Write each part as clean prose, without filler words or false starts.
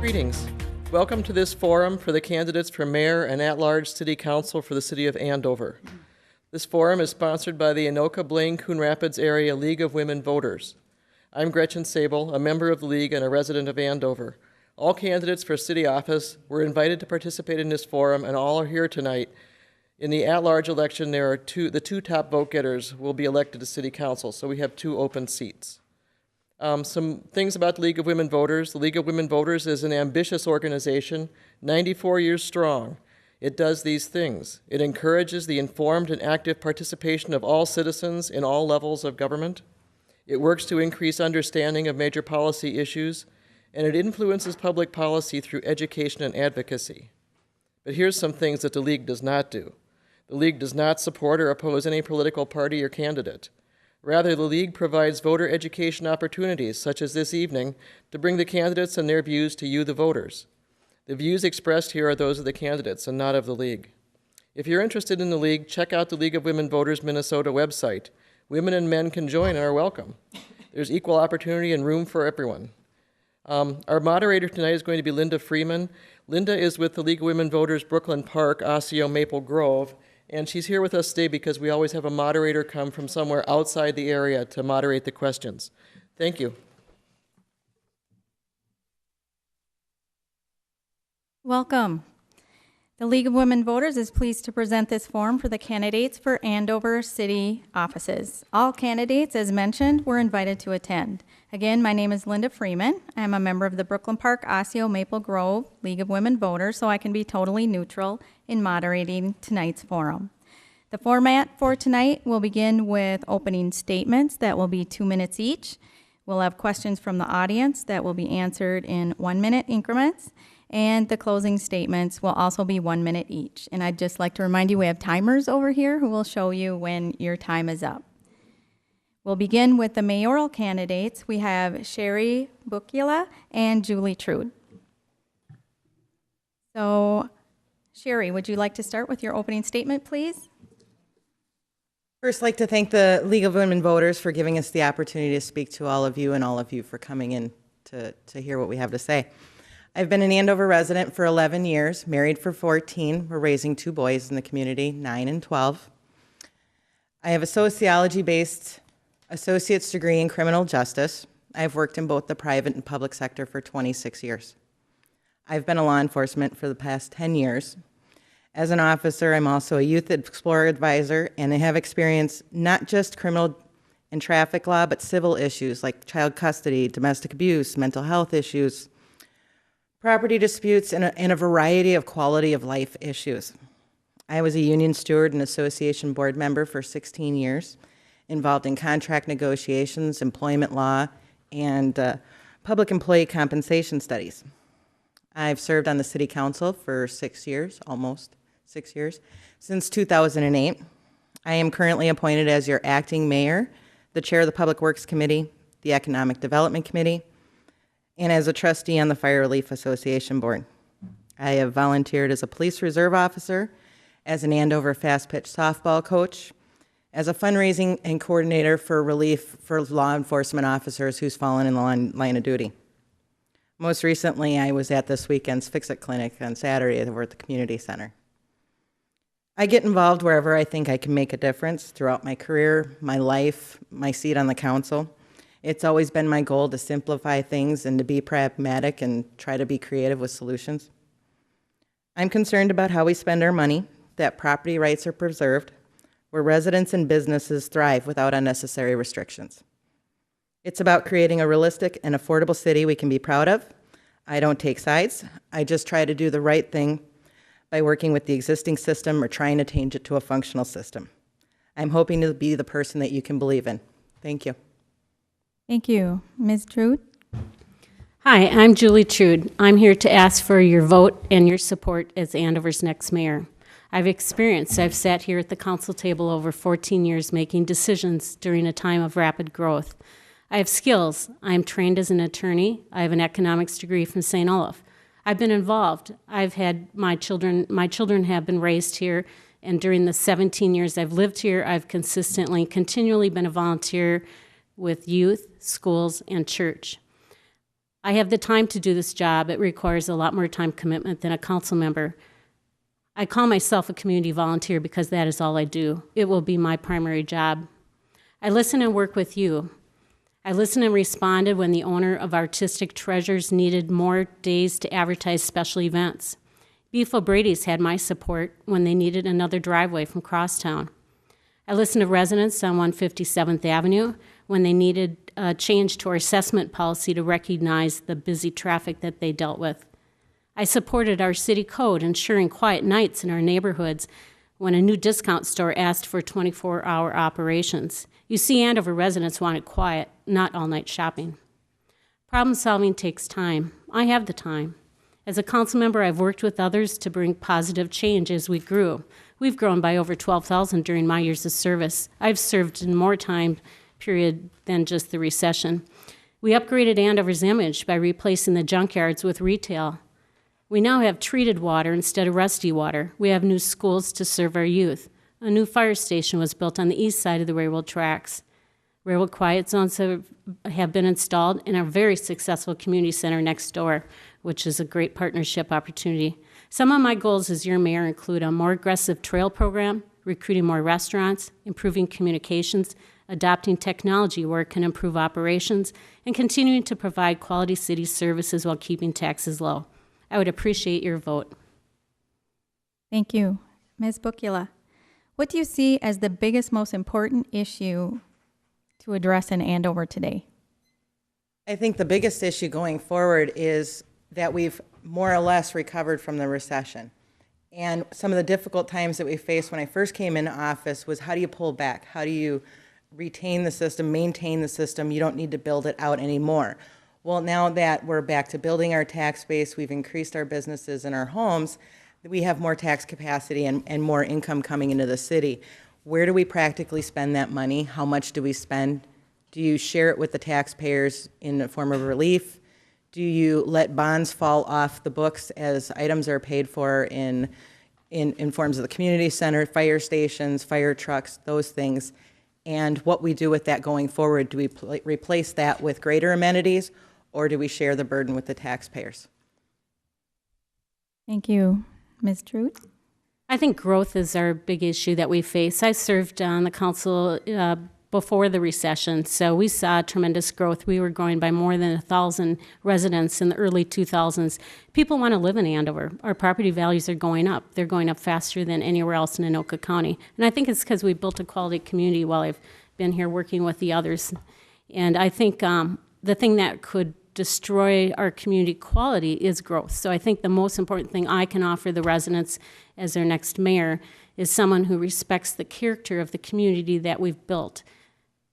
Greetings. Welcome to this forum for the candidates for mayor and at-large city council for the city of Andover. This forum is sponsored by the Anoka-Blaine-Coon Rapids Area League of Women Voters. I'm Gretchen Sable, a member of the league and a resident of Andover. All candidates for city office were invited to participate in this forum, and all are here tonight. In the at-large election, the two top vote getters will be elected to city council, so we have 2 open seats. Some things about the League of Women Voters. The League of Women Voters is an ambitious organization, 94 years strong. It does these things. It encourages the informed and active participation of all citizens in all levels of government. It works to increase understanding of major policy issues, and it influences public policy through education and advocacy. But here's some things that the League does not do. The League does not support or oppose any political party or candidate. Rather, the League provides voter education opportunities, such as this evening, to bring the candidates and their views to you, the voters. The views expressed here are those of the candidates and not of the League. If you're interested in the League, check out the League of Women Voters Minnesota website. Women and men can join and are welcome. There's equal opportunity and room for everyone. Our moderator tonight is going to be Linda Freeman. Linda is with the League of Women Voters Brooklyn Park, Osseo, Maple Grove, and she's here with us today because we always have a moderator come from somewhere outside the area to moderate the questions. Thank you. Welcome. The League of Women Voters is pleased to present this forum for the candidates for Andover City offices. All candidates, as mentioned, were invited to attend. Again, my name is Linda Freeman. I'm a member of the Brooklyn Park, Osseo, Maple Grove League of Women Voters, so I can be totally neutral in moderating tonight's forum. The format for tonight will begin with opening statements that will be 2 minutes each. We'll have questions from the audience that will be answered in 1-minute increments. And the closing statements will also be 1 minute each. And I'd just like to remind you we have timers over here who will show you when your time is up. We'll begin with the mayoral candidates. We have Sherry Bukula and Julie Trude. So, Sherry, would you like to start with your opening statement, please? First, I'd like to thank the League of Women Voters for giving us the opportunity to speak to all of you and all of you for coming in to hear what we have to say. I've been an Andover resident for 11 years, married for 14. We're raising 2 boys in the community, 9 and 12. I have a sociology-based associate's degree in criminal justice. I've worked in both the private and public sector for 26 years. I've been a law enforcement for the past 10 years. As an officer, I'm also a youth explorer advisor, and I have experience not just criminal and traffic law, but civil issues like child custody, domestic abuse, mental health issues, property disputes, and a variety of quality of life issues. I was a union steward and association board member for 16 years, involved in contract negotiations, employment law, and public employee compensation studies. I've served on the city council for 6 years, almost 6 years, since 2008. I am currently appointed as your acting mayor, the chair of the Public Works Committee, the Economic Development Committee, and as a trustee on the Fire Relief Association Board. I have volunteered as a police reserve officer, as an Andover fast-pitch softball coach, as a fundraising and coordinator for relief for law enforcement officers who's fallen in the line of duty. Most recently, I was at this weekend's Fix-It Clinic on Saturday over at the community center. I get involved wherever I think I can make a difference throughout my career, my life, my seat on the council. It's always been my goal to simplify things and to be pragmatic and try to be creative with solutions. I'm concerned about how we spend our money, that property rights are preserved, where residents and businesses thrive without unnecessary restrictions. It's about creating a realistic and affordable city we can be proud of. I don't take sides. I just try to do the right thing by working with the existing system or trying to change it to a functional system. I'm hoping to be the person that you can believe in. Thank you. Thank you. Ms. Trude? Hi, I'm Julie Trude. I'm here to ask for your vote and your support as Andover's next mayor. I've sat here at the council table over 14 years making decisions during a time of rapid growth. I have skills. I'm trained as an attorney. I have an economics degree from St. Olaf. I've been involved. I've had my children have been raised here, and during the 17 years I've lived here, I've continually been a volunteer with youth, schools, and church. I have the time to do this job. It requires a lot more time commitment than a council member. I call myself a community volunteer because that is all I do. It will be my primary job. I listen and work with you. I listened and responded when the owner of Artistic Treasures needed more days to advertise special events. Beef O'Brady's had my support when they needed another driveway from Crosstown. I listened to residents on 157th Avenue when they needed a change to our assessment policy to recognize the busy traffic that they dealt with. I supported our city code ensuring quiet nights in our neighborhoods when a new discount store asked for 24-hour operations. You see, Andover residents wanted quiet, not all-night shopping. Problem solving takes time. I have the time. As a council member, I've worked with others to bring positive change as we grew. We've grown by over 12,000 during my years of service. I've served in more time period than just the recession. We upgraded Andover's image by replacing the junkyards with retail. We now have treated water instead of rusty water. We have new schools to serve our youth. A new fire station was built on the east side of the railroad tracks. Railroad quiet zones have been installed in our very successful community center next door, which is a great partnership opportunity. Some of my goals as your mayor include a more aggressive trail program, recruiting more restaurants, improving communications, adopting technology where it can improve operations, and continuing to provide quality city services while keeping taxes low. I would appreciate your vote. Thank you. Ms. Bukula, what do you see as the biggest, most important issue to address in Andover today? I think the biggest issue going forward is that we've more or less recovered from the recession. And some of the difficult times that we faced when I first came into office was, how do you pull back? How do you retain the system, maintain the system? You don't need to build it out anymore. Well, now that we're back to building our tax base, we've increased our businesses and our homes, we have more tax capacity and more income coming into the city. Where do we practically spend that money? How much do we spend? Do you share it with the taxpayers in the form of relief? Do you let bonds fall off the books as items are paid for in forms of the community center, fire stations, fire trucks, those things? And what we do with that going forward, do we replace that with greater amenities, or do we share the burden with the taxpayers? Thank you. Ms. Trude? I think growth is our big issue that we face. I served on the council before the recession, so we saw tremendous growth. We were growing by more than 1,000 residents in the early 2000s. People want to live in Andover. Our property values are going up. They're going up faster than anywhere else in Anoka County. And I think it's because we built a quality community while I've been here working with the others. And I think the thing that could destroy our community quality is growth. So I think the most important thing I can offer the residents as their next mayor is someone who respects the character of the community that we've built.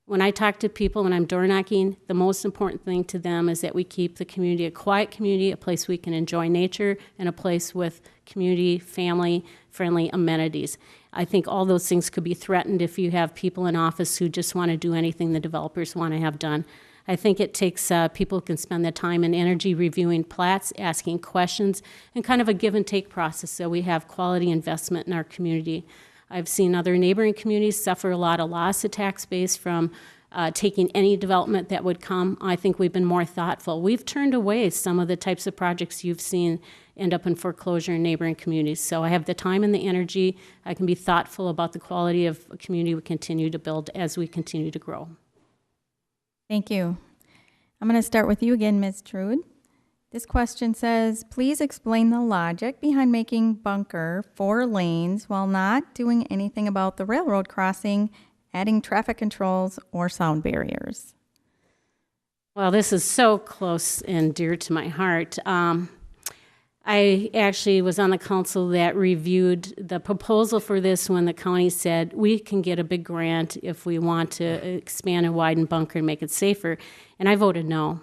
When I talk to people, when I'm door knocking, the most important thing to them is that we keep the community a quiet community, a place we can enjoy nature, and a place with community, family-friendly amenities. I think all those things could be threatened if you have people in office who just want to do anything the developers want to have done. I think it takes people who can spend the time and energy reviewing plats, asking questions, and kind of a give and take process so we have quality investment in our community. I've seen other neighboring communities suffer a lot of loss of tax base from taking any development that would come. I think we've been more thoughtful. We've turned away some of the types of projects you've seen end up in foreclosure in neighboring communities. So I have the time and the energy. I can be thoughtful about the quality of a community we continue to build as we continue to grow. Thank you. I'm going to start with you again, Ms. Trude. This question says, please explain the logic behind making Bunker 4 lanes while not doing anything about the railroad crossing, adding traffic controls, or sound barriers. Well, this is so close and dear to my heart. I actually was on the council that reviewed the proposal for this when the county said we can get a big grant if we want to expand and widen Bunker and make it safer. And I voted no,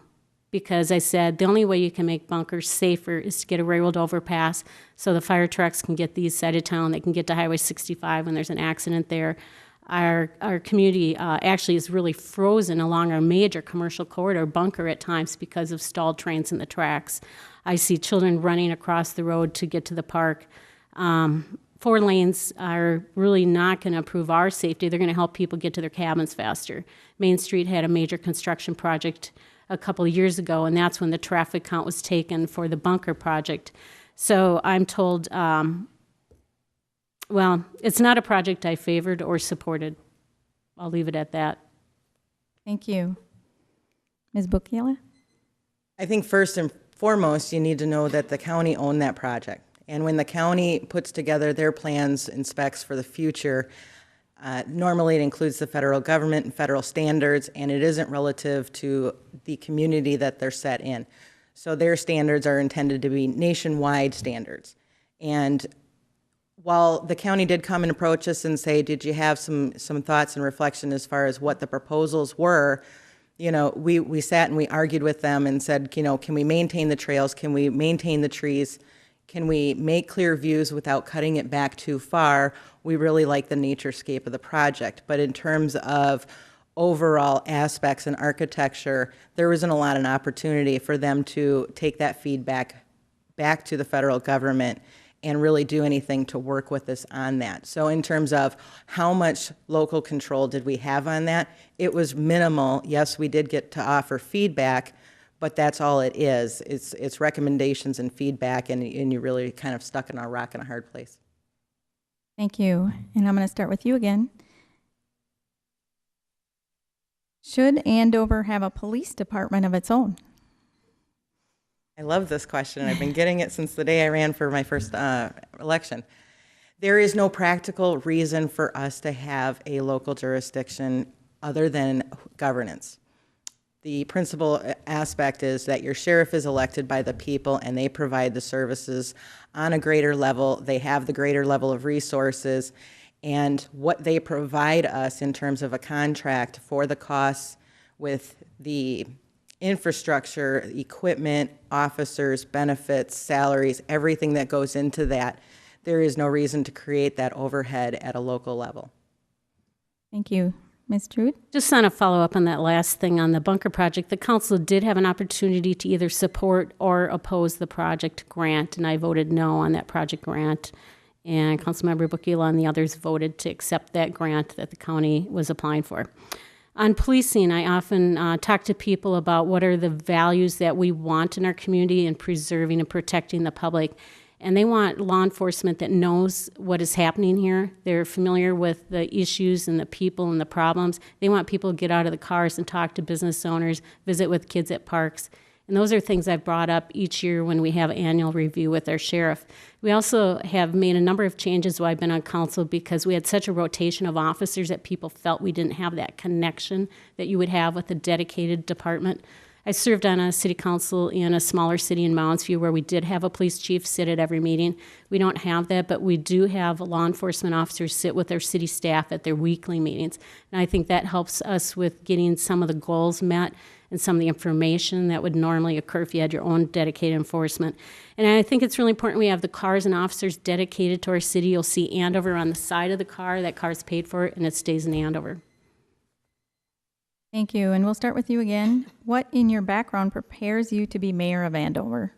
because I said the only way you can make Bunker safer is to get a railroad overpass so the fire trucks can get the east side of town. They can get to Highway 65 when there's an accident there. Our community actually is really frozen along our major commercial corridor, Bunker, at times because of stalled trains in the tracks. I see children running across the road to get to the park. 4 lanes are really not going to improve our safety. They're going to help people get to their cabins faster. Main Street had a major construction project a couple of years ago, and that's when the traffic count was taken for the bunker project. So I'm told, well, it's not a project I favored or supported. I'll leave it at that. Thank you. Ms. Bukiela? I think first and foremost, you need to know that the county owned that project. And when the county puts together their plans and specs for the future, normally it includes the federal government and federal standards, and it isn't relative to the community that they're set in. So their standards are intended to be nationwide standards. And while the county did come and approach us and say, did you have some thoughts and reflection as far as what the proposals were, you know, we sat and we argued with them and said, you know, can we maintain the trails? Can we maintain the trees? Can we make clear views without cutting it back too far? We really like the naturescape of the project. But in terms of overall aspects and architecture, there isn't a lot of opportunity for them to take that feedback back to the federal government and really do anything to work with us on that. So in terms of how much local control did we have on that, it was minimal. Yes, we did get to offer feedback, but that's all it is. It's recommendations and feedback, and you're really kind of stuck in a rock and a hard place. Thank you. And I'm going to start with you again. Should Andover have a police department of its own? I love this question. I've been getting it since the day I ran for my first election. There is no practical reason for us to have a local jurisdiction other than governance. The principal aspect is that your sheriff is elected by the people and they provide the services on a greater level. They have the greater level of resources, and what they provide us in terms of a contract for the costs with the infrastructure, equipment, officers, benefits, salaries, everything that goes into that, there is no reason to create that overhead at a local level. Thank you. Ms. Trude? Just on a follow-up on that last thing on the bunker project, the council did have an opportunity to either support or oppose the project grant, and I voted no on that project grant. And Councilmember Bukiela and the others voted to accept that grant that the county was applying for. On policing, I often talk to people about what are the values that we want in our community and preserving and protecting the public. And they want law enforcement that knows what is happening here. They're familiar with the issues and the people and the problems. They want people to get out of the cars and talk to business owners, visit with kids at parks. And those are things I've brought up each year when we have annual review with our sheriff. We also have made a number of changes while I've been on council because we had such a rotation of officers that people felt we didn't have that connection that you would have with a dedicated department. I served on a city council in a smaller city in Mounds View where we did have a police chief sit at every meeting. We don't have that, but we do have law enforcement officers sit with their city staff at their weekly meetings. And I think that helps us with getting some of the goals met and some of the information that would normally occur if you had your own dedicated enforcement. And I think it's really important we have the cars and officers dedicated to our city. You'll see Andover on the side of the car. That car's paid for, and it stays in Andover. Thank you. And we'll start with you again. What in your background prepares you to be mayor of Andover?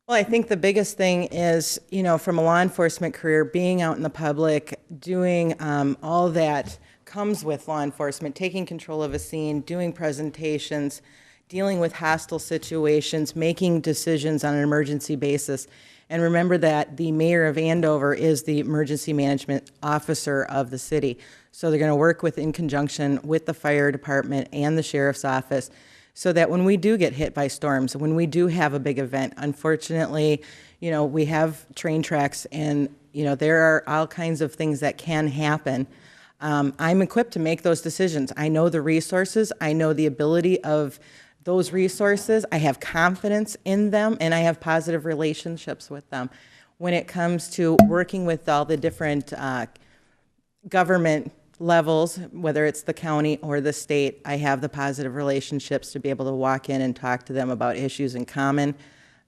Well, I think the biggest thing is, you know, from a law enforcement career, being out in the public, doing all that comes with law enforcement, taking control of a scene, doing presentations, dealing with hostile situations, making decisions on an emergency basis. And remember that the mayor of Andover is the emergency management officer of the city. So they're going to work in conjunction with the fire department and the sheriff's office so that when we do get hit by storms, when we do have a big event, unfortunately, you know, we have train tracks and, you know, there are all kinds of things that can happen. I'm equipped to make those decisions. I know the resources. I know the ability of those resources. I have confidence in them, and I have positive relationships with them. When it comes to working with all the different government levels, whether it's the county or the state, I have the positive relationships to be able to walk in and talk to them about issues in common,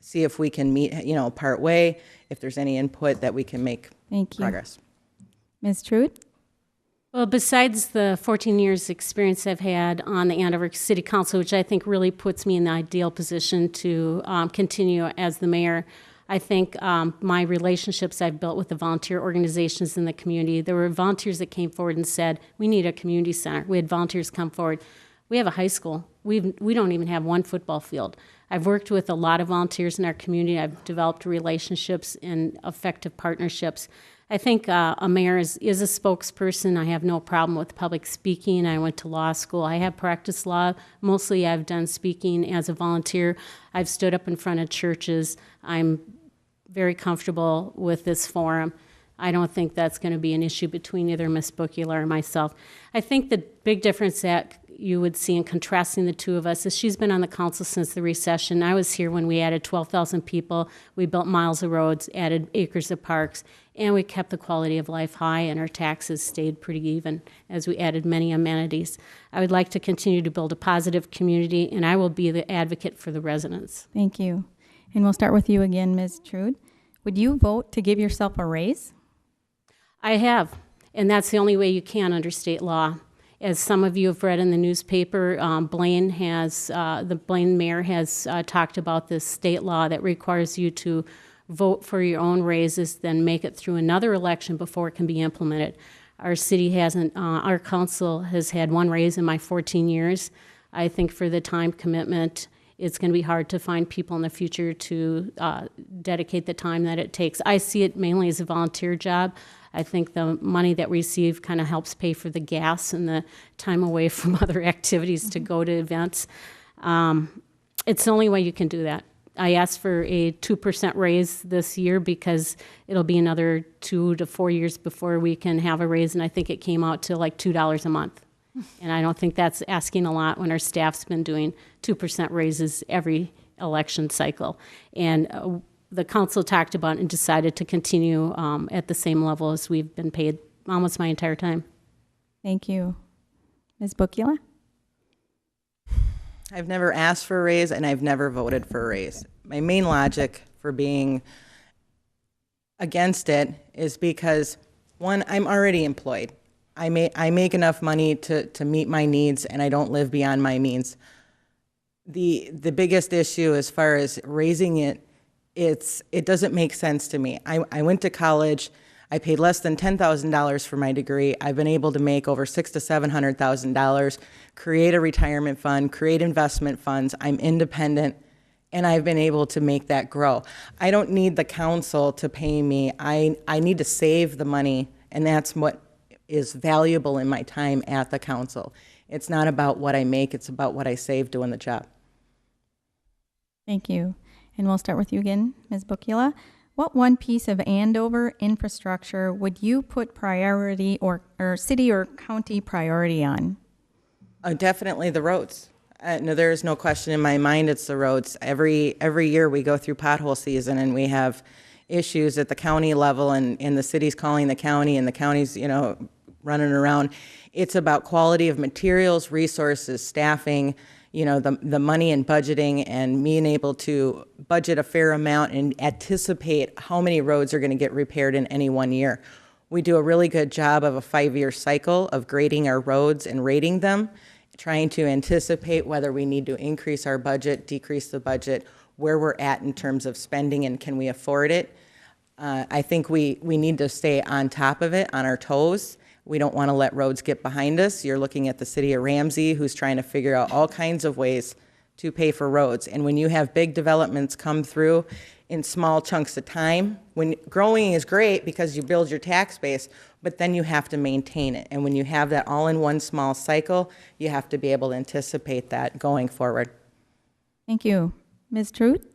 see if we can meet, you know, part way, if there's any input that we can make progress. Ms. Trude? Well, besides the 14 years experience I've had on the Andover City Council, which I think really puts me in the ideal position to continue as the mayor, I think my relationships I've built with the volunteer organizations in the community, there were volunteers that came forward and said, we need a community center. We had volunteers come forward. We have a high school. we don't even have one football field. I've worked with a lot of volunteers in our community. I've developed relationships and effective partnerships. I think a mayor is a spokesperson. I have no problem with public speaking. I went to law school. I have practiced law. Mostly I've done speaking as a volunteer. I've stood up in front of churches. I'm very comfortable with this forum. I don't think that's going to be an issue between either Ms. Bukula or myself. I think the big difference that you would see in contrasting the two of us is she's been on the council since the recession. I was here when we added 12,000 people. We built miles of roads, added acres of parks, and we kept the quality of life high, and our taxes stayed pretty even as we added many amenities. I would like to continue to build a positive community, and I will be the advocate for the residents. Thank you. And we'll start with you again, Ms. Trude. Would you vote to give yourself a raise? I have, and that's the only way you can under state law. As some of you have read in the newspaper, the Blaine mayor has talked about this state law that requires you to vote for your own raises, then make it through another election before it can be implemented. Our city hasn't, our council has had one raise in my 14 years. I think for the time commitment, it's going to be hard to find people in the future to dedicate the time that it takes. I see it mainly as a volunteer job. I think the money that we receive kind of helps pay for the gas and the time away from other activities to go to events. It's the only way you can do that. I asked for a 2% raise this year because it'll be another 2 to 4 years before we can have a raise, and I think it came out to like $2 a month. And I don't think that's asking a lot when our staff's been doing 2% raises every election cycle. And the council talked about and decided to continue at the same level as we've been paid almost my entire time. Thank you. Ms. Bukula? I've never asked for a raise, and I've never voted for a raise. My main logic for being against it is because, one, I'm already employed. I make enough money to meet my needs, and I don't live beyond my means. The biggest issue as far as raising it, it doesn't make sense to me. I went to college. I paid less than $10,000 for my degree. I've been able to make over $600,000 to $700,000, create a retirement fund, create investment funds. I'm independent, and I've been able to make that grow. I don't need the council to pay me. I need to save the money, and that's what is valuable in my time at the council. It's not about what I make, it's about what I save doing the job. Thank you. And we'll start with you again, Ms. Bukula. What one piece of Andover infrastructure would you put priority or city or county priority on? Definitely the roads. No, there is no question in my mind it's the roads. Every year we go through pothole season, and we have issues at the county level, and the city's calling the county, and the county's, running around. It's about quality of materials, resources, staffing, the money and budgeting, and being able to budget a fair amount and anticipate how many roads are going to get repaired in any one year. We do a really good job of a 5-year cycle of grading our roads and rating them, trying to anticipate whether we need to increase our budget, decrease the budget, where we're at in terms of spending, and can we afford it. I think we need to stay on top of it, on our toes. We don't want to let roads get behind us. You're looking at the city of Ramsey, who's trying to figure out all kinds of ways to pay for roads. And when you have big developments come through in small chunks of time, when growing is great because you build your tax base, but then you have to maintain it. And when you have that all in one small cycle, you have to be able to anticipate that going forward. Thank you. Ms. Trude?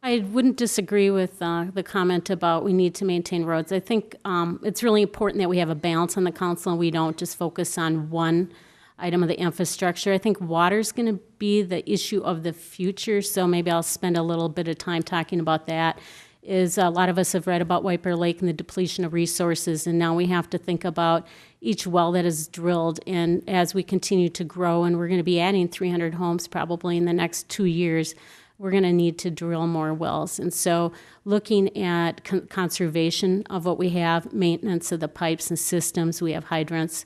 I wouldn't disagree with the comment about we need to maintain roads. I think it's really important that we have a balance on the council and we don't just focus on one item of the infrastructure. I think water's going to be the issue of the future, so maybe I'll spend a little bit of time talking about that. A lot of us have read about Wiper Lake and the depletion of resources, and now we have to think about each well that is drilled. And as we continue to grow, and we're going to be adding 300 homes probably in the next 2 years, we're going to need to drill more wells. And so looking at conservation of what we have, maintenance of the pipes and systems, we have hydrants,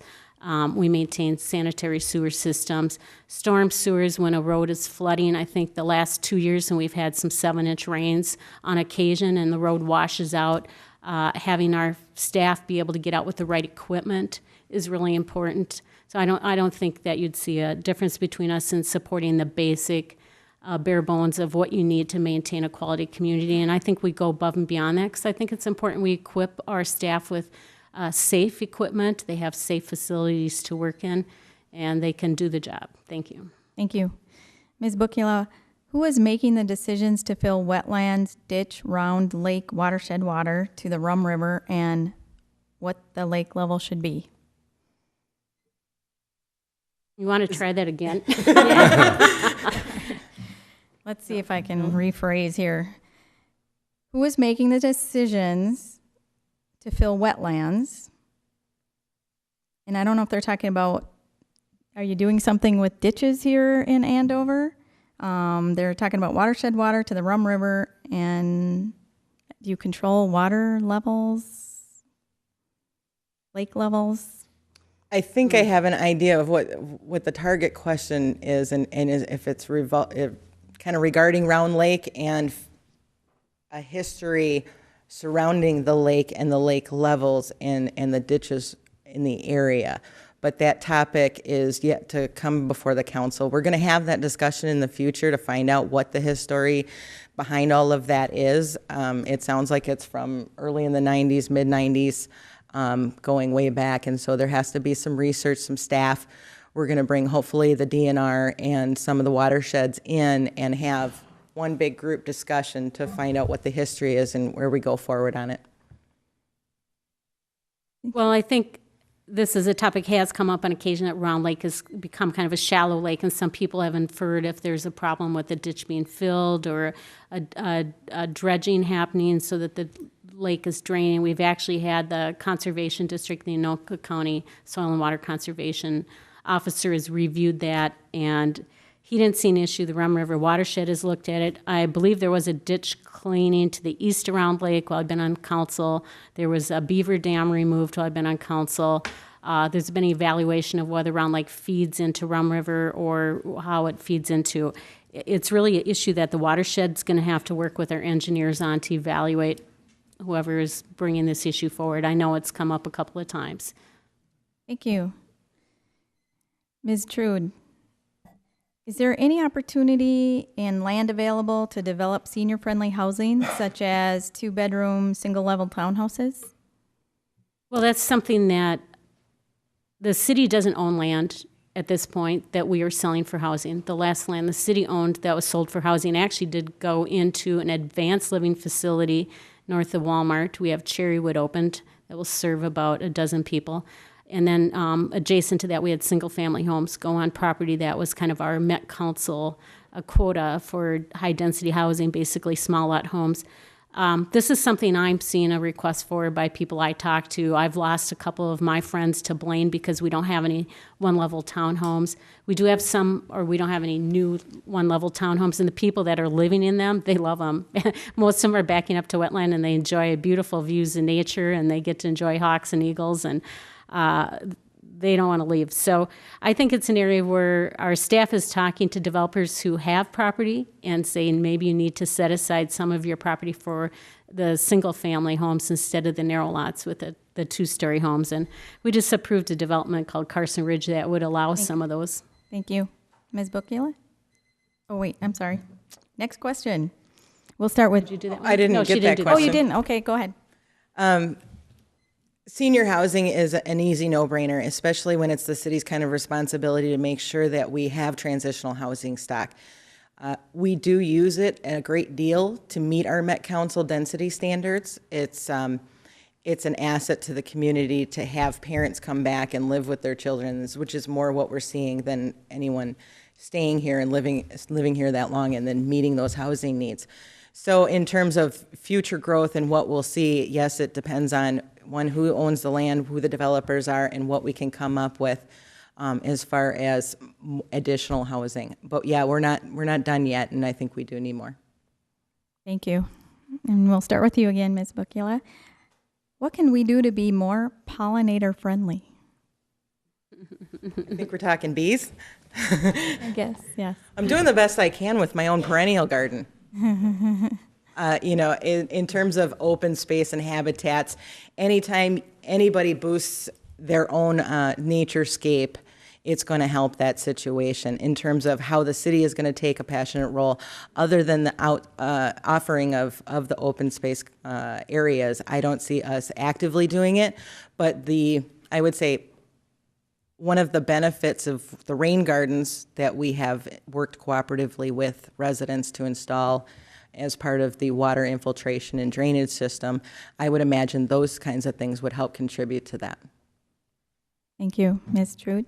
we maintain sanitary sewer systems, storm sewers when a road is flooding. I think the last 2 years when we've had some 7-inch rains on occasion and the road washes out, having our staff be able to get out with the right equipment is really important. So I don't think that you'd see a difference between us in supporting the basic bare bones of what you need to maintain a quality community. And I think we go above and beyond that because I think it's important we equip our staff with safe equipment. They have safe facilities to work in, and they can do the job. Thank you. Thank you. Ms. Bukula, who is making the decisions to fill wetlands, ditch, round, lake, watershed water to the Rum River and what the lake level should be? You want to try that again? Let's see if I can rephrase here. Who is making the decisions to fill wetlands? And I don't know if they're talking about, are you doing something with ditches here in Andover? They're talking about watershed water to the Rum River, and do you control water levels, lake levels? I think I have an idea of what the target question is, and if it's kind of regarding Round Lake and a history surrounding the lake and the lake levels and the ditches in the area. But that topic is yet to come before the council. We're going to have that discussion in the future to find out what the history behind all of that is. It sounds like it's from early in the 90s, mid-90s, going way back. And so there has to be some research, some staff. We're going to bring hopefully the DNR and some of the watersheds in and have one big group discussion to find out what the history is and where we go forward on it. Well, I think this is a topic has come up on occasion that Round Lake has become kind of a shallow lake, and some people have inferred if there's a problem with the ditch being filled or a dredging happening so that the lake is draining. We've actually had the Conservation District, the Anoka County Soil and Water Conservation Officer has reviewed that, and he didn't see an issue. The Rum River Watershed has looked at it. I believe there was a ditch cleaning to the east around Lake while I've been on council. There was a beaver dam removed while I've been on council. There's been an evaluation of whether Round Lake feeds into Rum River or how it feeds into. It's really an issue that the watershed's going to have to work with our engineers on to evaluate whoever is bringing this issue forward. I know it's come up a couple of times. Thank you. Ms. Trude, is there any opportunity in land available to develop senior-friendly housing, such as two-bedroom, single-level townhouses? Well, that's something that the city doesn't own land at this point that we are selling for housing. The last land the city owned that was sold for housing actually did go into an advanced living facility north of Walmart. We have Cherrywood opened that will serve about a dozen people. And then adjacent to that, we had single-family homes go on property that was kind of our Met Council quota for high-density housing, basically small lot homes. This is something I'm seeing a request for by people I talk to. I've lost a couple of my friends to Blaine because we don't have any one-level townhomes. We do have some, or we don't have any new one-level townhomes, and the people that are living in them, they love them. Most of them are backing up to wetland, and they enjoy beautiful views of nature, and they get to enjoy hawks and eagles, and they don't want to leave. So I think it's an area where our staff is talking to developers who have property and saying maybe you need to set aside some of your property for the single-family homes instead of the narrow lots with the two-story homes. And we just approved a development called Carson Ridge that would allow some of those. Thank you. Ms. Bukila? Oh, wait, I'm sorry. Next question. We'll start with... Did you do that one? I didn't No, get she that do question. Oh, you didn't? Okay, go ahead. Senior housing is an easy no-brainer, especially when it's the city's kind of responsibility to make sure that we have transitional housing stock. We do use it a great deal to meet our Met Council density standards. It's an asset to the community to have parents come back and live with their children, which is more what we're seeing than anyone staying here and living here that long and then meeting those housing needs. So in terms of future growth and what we'll see, yes, it depends on, one, who owns the land, who the developers are, and what we can come up with as far as additional housing. But yeah, we're not done yet, and I think we do need more. Thank you. And we'll start with you again, Ms. Bukila. What can we do to be more pollinator-friendly? I think we're talking bees. I guess, yes. I'm doing the best I can with my own perennial garden. In terms of open space and habitats, anytime anybody boosts their own naturescape, it's going to help that situation. In terms of how the city is going to take a passionate role, other than the offering of the open space areas, I don't see us actively doing it. But I would say one of the benefits of the rain gardens that we have worked cooperatively with residents to install as part of the water infiltration and drainage system, I would imagine those kinds of things would help contribute to that. Thank you. Ms. Trude?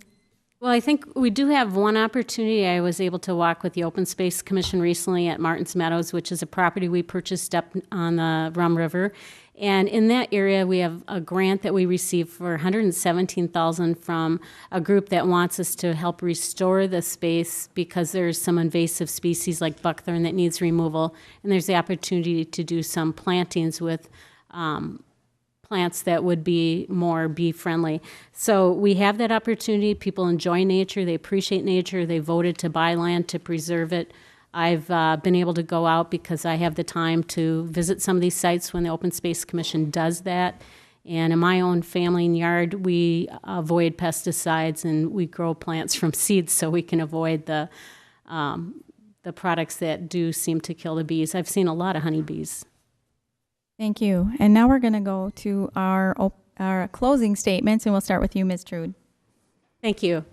Well, I think we do have one opportunity. I was able to walk with the Open Space Commission recently at Martin's Meadows, which is a property we purchased up on the Rum River. And in that area, we have a grant that we received for $117,000 from a group that wants us to help restore the space because there's some invasive species like buckthorn that needs removal. And there's the opportunity to do some plantings with plants that would be more bee-friendly. So we have that opportunity. People enjoy nature. They appreciate nature. They voted to buy land to preserve it. I've been able to go out because I have the time to visit some of these sites when the Open Space Commission does that. And in my own family and yard, we avoid pesticides and we grow plants from seeds so we can avoid the products that do seem to kill the bees. I've seen a lot of honeybees. Thank you. And now we're going to go to our closing statements, and we'll start with you, Ms. Trude. Thank you.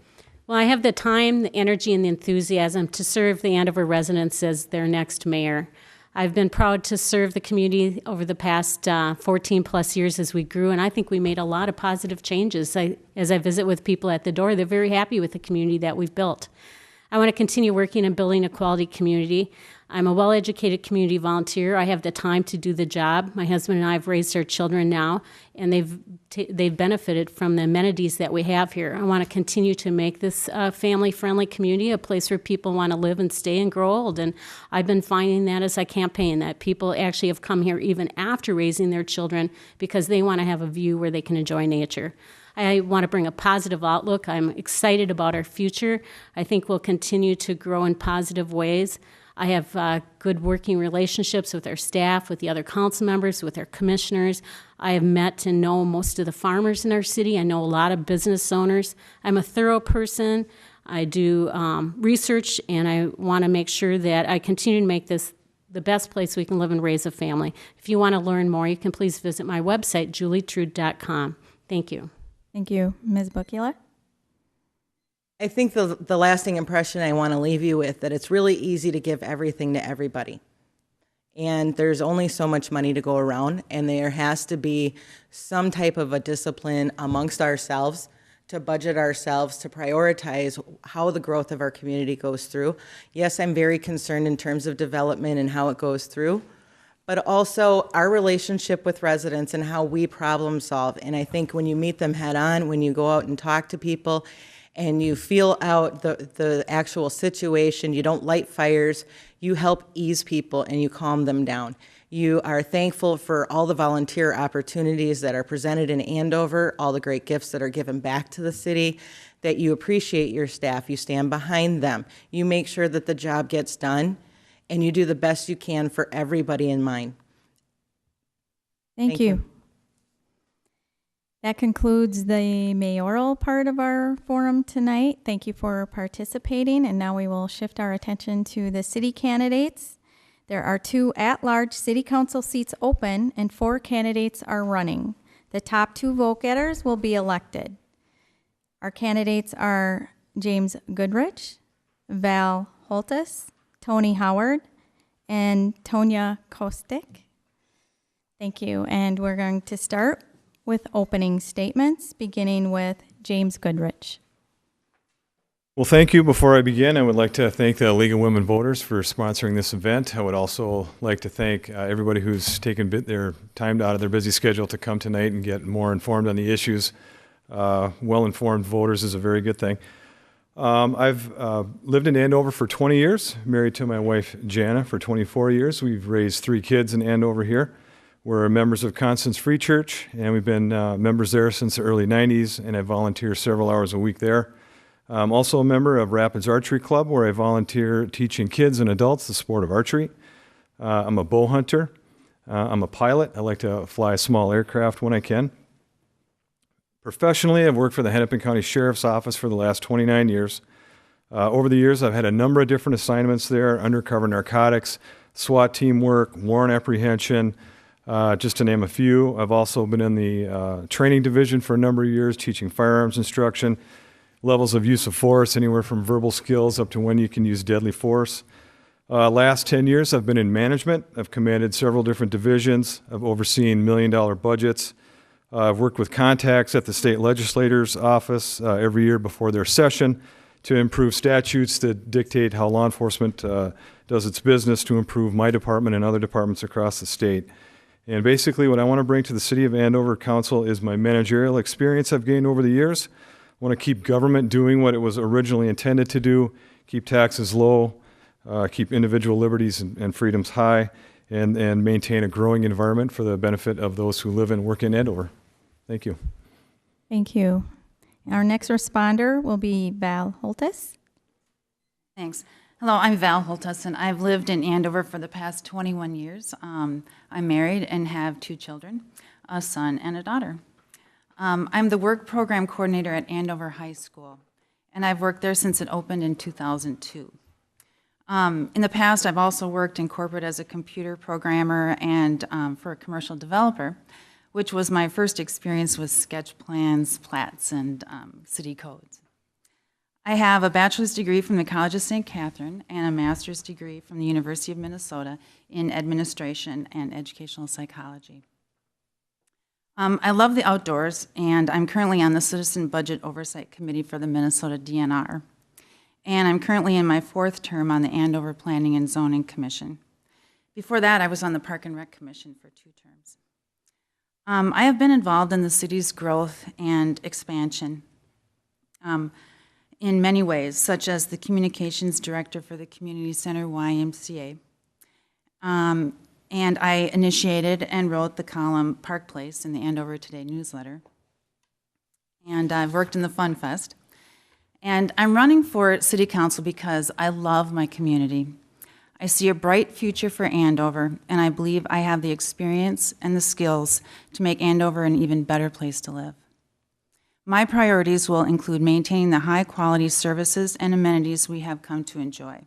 Well, I have the time, the energy, and the enthusiasm to serve the Andover residents as their next mayor. I've been proud to serve the community over the past 14 plus years as we grew, and I think we made a lot of positive changes. As I visit with people at the door, they're very happy with the community that we've built. I want to continue working and building a quality community. I'm a well-educated community volunteer. I have the time to do the job. My husband and I have raised our children now, and they've benefited from the amenities that we have here. I want to continue to make this a family-friendly community, a place where people want to live and stay and grow old. And I've been finding that as I campaign, that people actually have come here even after raising their children because they want to have a view where they can enjoy nature. I want to bring a positive outlook. I'm excited about our future. I think we'll continue to grow in positive ways. I have good working relationships with our staff, with the other council members, with our commissioners. I have met and know most of the farmers in our city. I know a lot of business owners. I'm a thorough person. I do research, and I want to make sure that I continue to make this the best place we can live and raise a family. If you want to learn more, you can please visit my website, julietrude.com. Thank you. Thank you. Ms. Bukula? I think the lasting impression I want to leave you with, that it's really easy to give everything to everybody. And there's only so much money to go around, and there has to be some type of a discipline amongst ourselves to budget ourselves, to prioritize how the growth of our community goes through. Yes, I'm very concerned in terms of development and how it goes through, but also our relationship with residents and how we problem solve. And I think when you meet them head on, when you go out and talk to people, and you feel out the actual situation, you don't light fires, you help ease people and you calm them down. You are thankful for all the volunteer opportunities that are presented in Andover, all the great gifts that are given back to the city, that you appreciate your staff, you stand behind them, you make sure that the job gets done, and you do the best you can for everybody in mind. Thank you. That concludes the mayoral part of our forum tonight. Thank you for participating, and now we will shift our attention to the city candidates. There are 2 at-large city council seats open, and 4 candidates are running. The top 2 vote-getters will be elected. Our candidates are James Goodrich, Val Holtis, Tony Howard, and Tonya Kostick. Thank you, and we're going to start with opening statements, beginning with James Goodrich. Well, thank you. Before I begin, I would like to thank the League of Women Voters for sponsoring this event. I would also like to thank everybody who's taken their time out of their busy schedule to come tonight and get more informed on the issues. Well-informed voters is a very good thing. I've lived in Andover for 20 years, married to my wife, Jana, for 24 years. We've raised 3 kids in Andover here. We're members of Constance Free Church, and we've been members there since the early 90s, and I volunteer several hours a week there. I'm also a member of Rapids Archery Club, where I volunteer teaching kids and adults the sport of archery. I'm a bow hunter. I'm a pilot. I like to fly a small aircraft when I can. Professionally, I've worked for the Hennepin County Sheriff's Office for the last 29 years. Over the years, I've had a number of different assignments there: undercover narcotics, SWAT team work, warrant apprehension, just to name a few. I've also been in the training division for a number of years, teaching firearms instruction, levels of use of force, anywhere from verbal skills up to when you can use deadly force. Last 10 years, I've been in management. I've commanded several different divisions. I've overseen million-dollar budgets. I've worked with contacts at the state legislator's office every year before their session to improve statutes that dictate how law enforcement does its business, to improve my department and other departments across the state. And basically what I want to bring to the City of Andover Council is my managerial experience I've gained over the years. I want to keep government doing what it was originally intended to do, keep taxes low, keep individual liberties and freedoms high, and maintain a growing environment for the benefit of those who live and work in Andover. Thank you. Thank you. Our next responder will be Val Holtis. Thanks. Hello, I'm Val Holtus, and I've lived in Andover for the past 21 years. I'm married and have 2 children, a son and a daughter. I'm the work program coordinator at Andover High School, and I've worked there since it opened in 2002. In the past, I've also worked in corporate as a computer programmer and for a commercial developer, which was my first experience with sketch plans, plats, and city codes. I have a bachelor's degree from the College of St. Catherine and a master's degree from the University of Minnesota in administration and educational psychology. I love the outdoors, and I'm currently on the Citizen Budget Oversight Committee for the Minnesota DNR. And I'm currently in my 4th term on the Andover Planning and Zoning Commission. Before that, I was on the Park and Rec Commission for 2 terms. I have been involved in the city's growth and expansion in many ways, such as the communications director for the Community Center YMCA. And I initiated and wrote the column Park Place in the Andover Today newsletter. And I've worked in the Fun Fest. And I'm running for city council because I love my community. I see a bright future for Andover, and I believe I have the experience and the skills to make Andover an even better place to live. My priorities will include maintaining the high-quality services and amenities we have come to enjoy.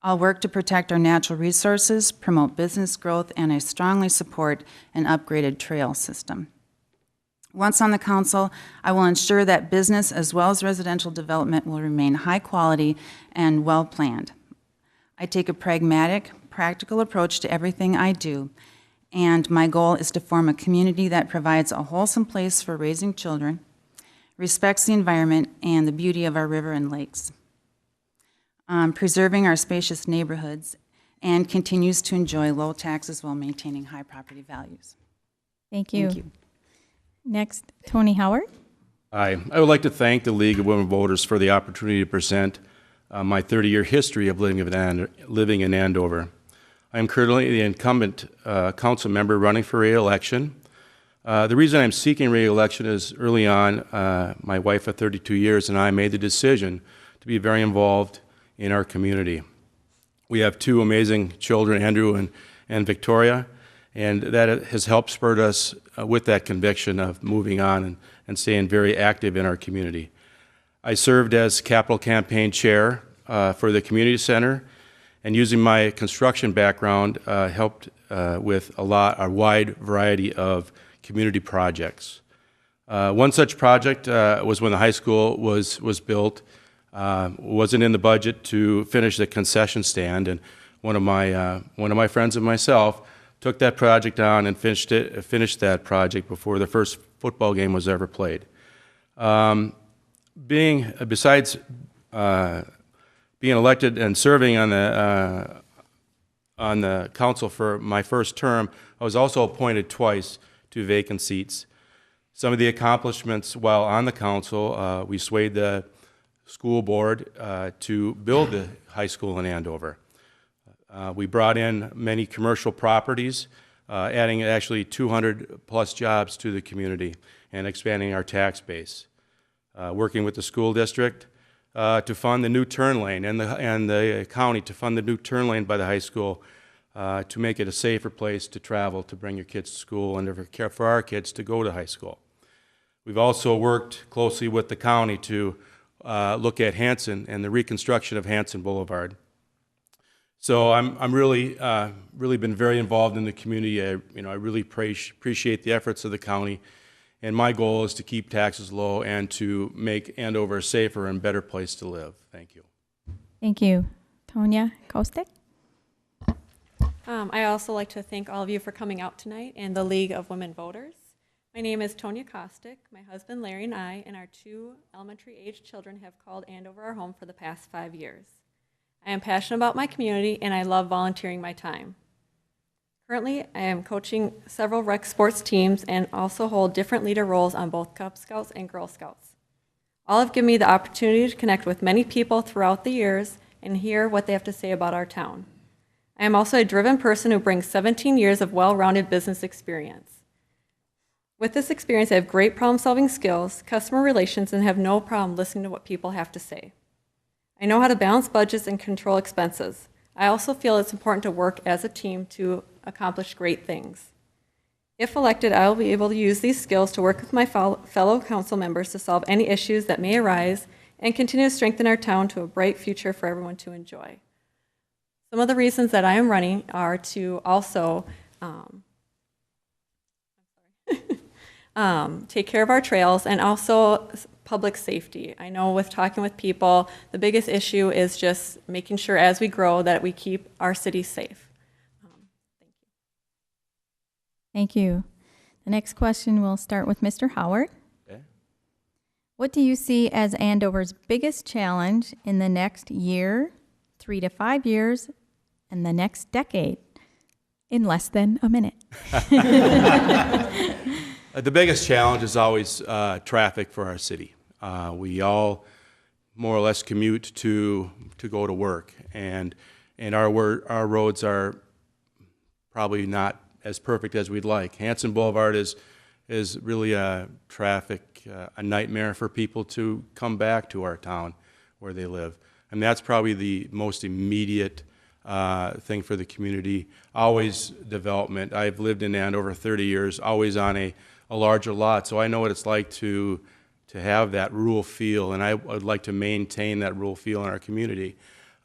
I'll work to protect our natural resources, promote business growth, and I strongly support an upgraded trail system. Once on the council, I will ensure that business as well as residential development will remain high quality and well planned. I take a pragmatic, practical approach to everything I do, and my goal is to form a community that provides a wholesome place for raising children, respects the environment and the beauty of our river and lakes, preserving our spacious neighborhoods, and continues to enjoy low taxes while maintaining high property values. Thank you. Thank you. Next, Tony Howard. Hi. I would like to thank the League of Women Voters for the opportunity to present my 30-year history of living in Andover. I am currently the incumbent council member running for re-election. The reason I'm seeking re-election is early on, my wife of 32 years and I made the decision to be very involved in our community. We have 2 amazing children, Andrew and Victoria, and that has helped spur us with that conviction of moving on and staying very active in our community. I served as capital campaign chair for the community center, and using my construction background helped with a wide variety of community projects. One such project was when the high school was built. Wasn't in the budget to finish the concession stand, and one of my friends and myself took that project on and finished that project before the first football game was ever played. Besides being elected and serving on the council for my first term, I was also appointed twice to vacant seats. Some of the accomplishments while on the council, we swayed the school board to build the high school in Andover. We brought in many commercial properties, adding actually 200 plus jobs to the community and expanding our tax base. Working with the school district to fund the new turn lane and the county to fund the new turn lane by the high school to make it a safer place to travel, to bring your kids to school, and for our kids to go to high school. We've also worked closely with the county to look at Hanson and the reconstruction of Hanson Boulevard. So I'm really been very involved in the community. I really appreciate the efforts of the county, and my goal is to keep taxes low and to make Andover a safer and better place to live. Thank you. Thank you. Tonya Kostick? I also like to thank all of you for coming out tonight and the League of Women Voters. My name is Tonya Kostick. My husband Larry and I and our 2 elementary-aged children have called Andover our home for the past 5 years. I am passionate about my community and I love volunteering my time. Currently, I am coaching several rec sports teams and also hold different leader roles on both Cub Scouts and Girl Scouts. All have given me the opportunity to connect with many people throughout the years and hear what they have to say about our town. I am also a driven person who brings 17 years of well-rounded business experience. With this experience, I have great problem-solving skills, customer relations, and have no problem listening to what people have to say. I know how to balance budgets and control expenses. I also feel it's important to work as a team to accomplish great things. If elected, I will be able to use these skills to work with my fellow council members to solve any issues that may arise and continue to strengthen our town to a bright future for everyone to enjoy. Some of the reasons that I am running are to also take care of our trails and also public safety. I know with talking with people, the biggest issue is just making sure as we grow that we keep our city safe. Thank you. Thank you. The next question will start with Mr. Howard. Okay. What do you see as Andover's biggest challenge in the next year, 3 to 5 years, and the next decade? In less than a minute. The biggest challenge is always traffic for our city. We all more or less commute to go to work, and our roads are probably not as perfect as we'd like. Hanson Boulevard is really a nightmare for people to come back to our town where they live, and that's probably the most immediate thing for the community. Always development. I've lived in Andover 30 years, always on a larger lot, so I know what it's like to have that rural feel, and I would like to maintain that rural feel in our community.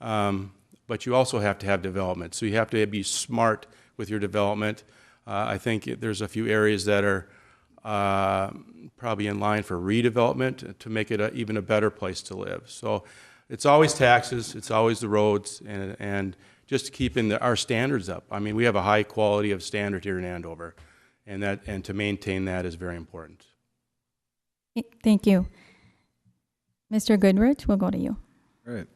But you also have to have development, so you have to be smart with your development. I think there's a few areas that are probably in line for redevelopment to make it even a better place to live. So it's always taxes, it's always the roads, and just keeping our standards up. I mean, we have a high quality of standard here in Andover, and to maintain that is very important. Thank you. Mr. Goodrich, we'll go to you. All right.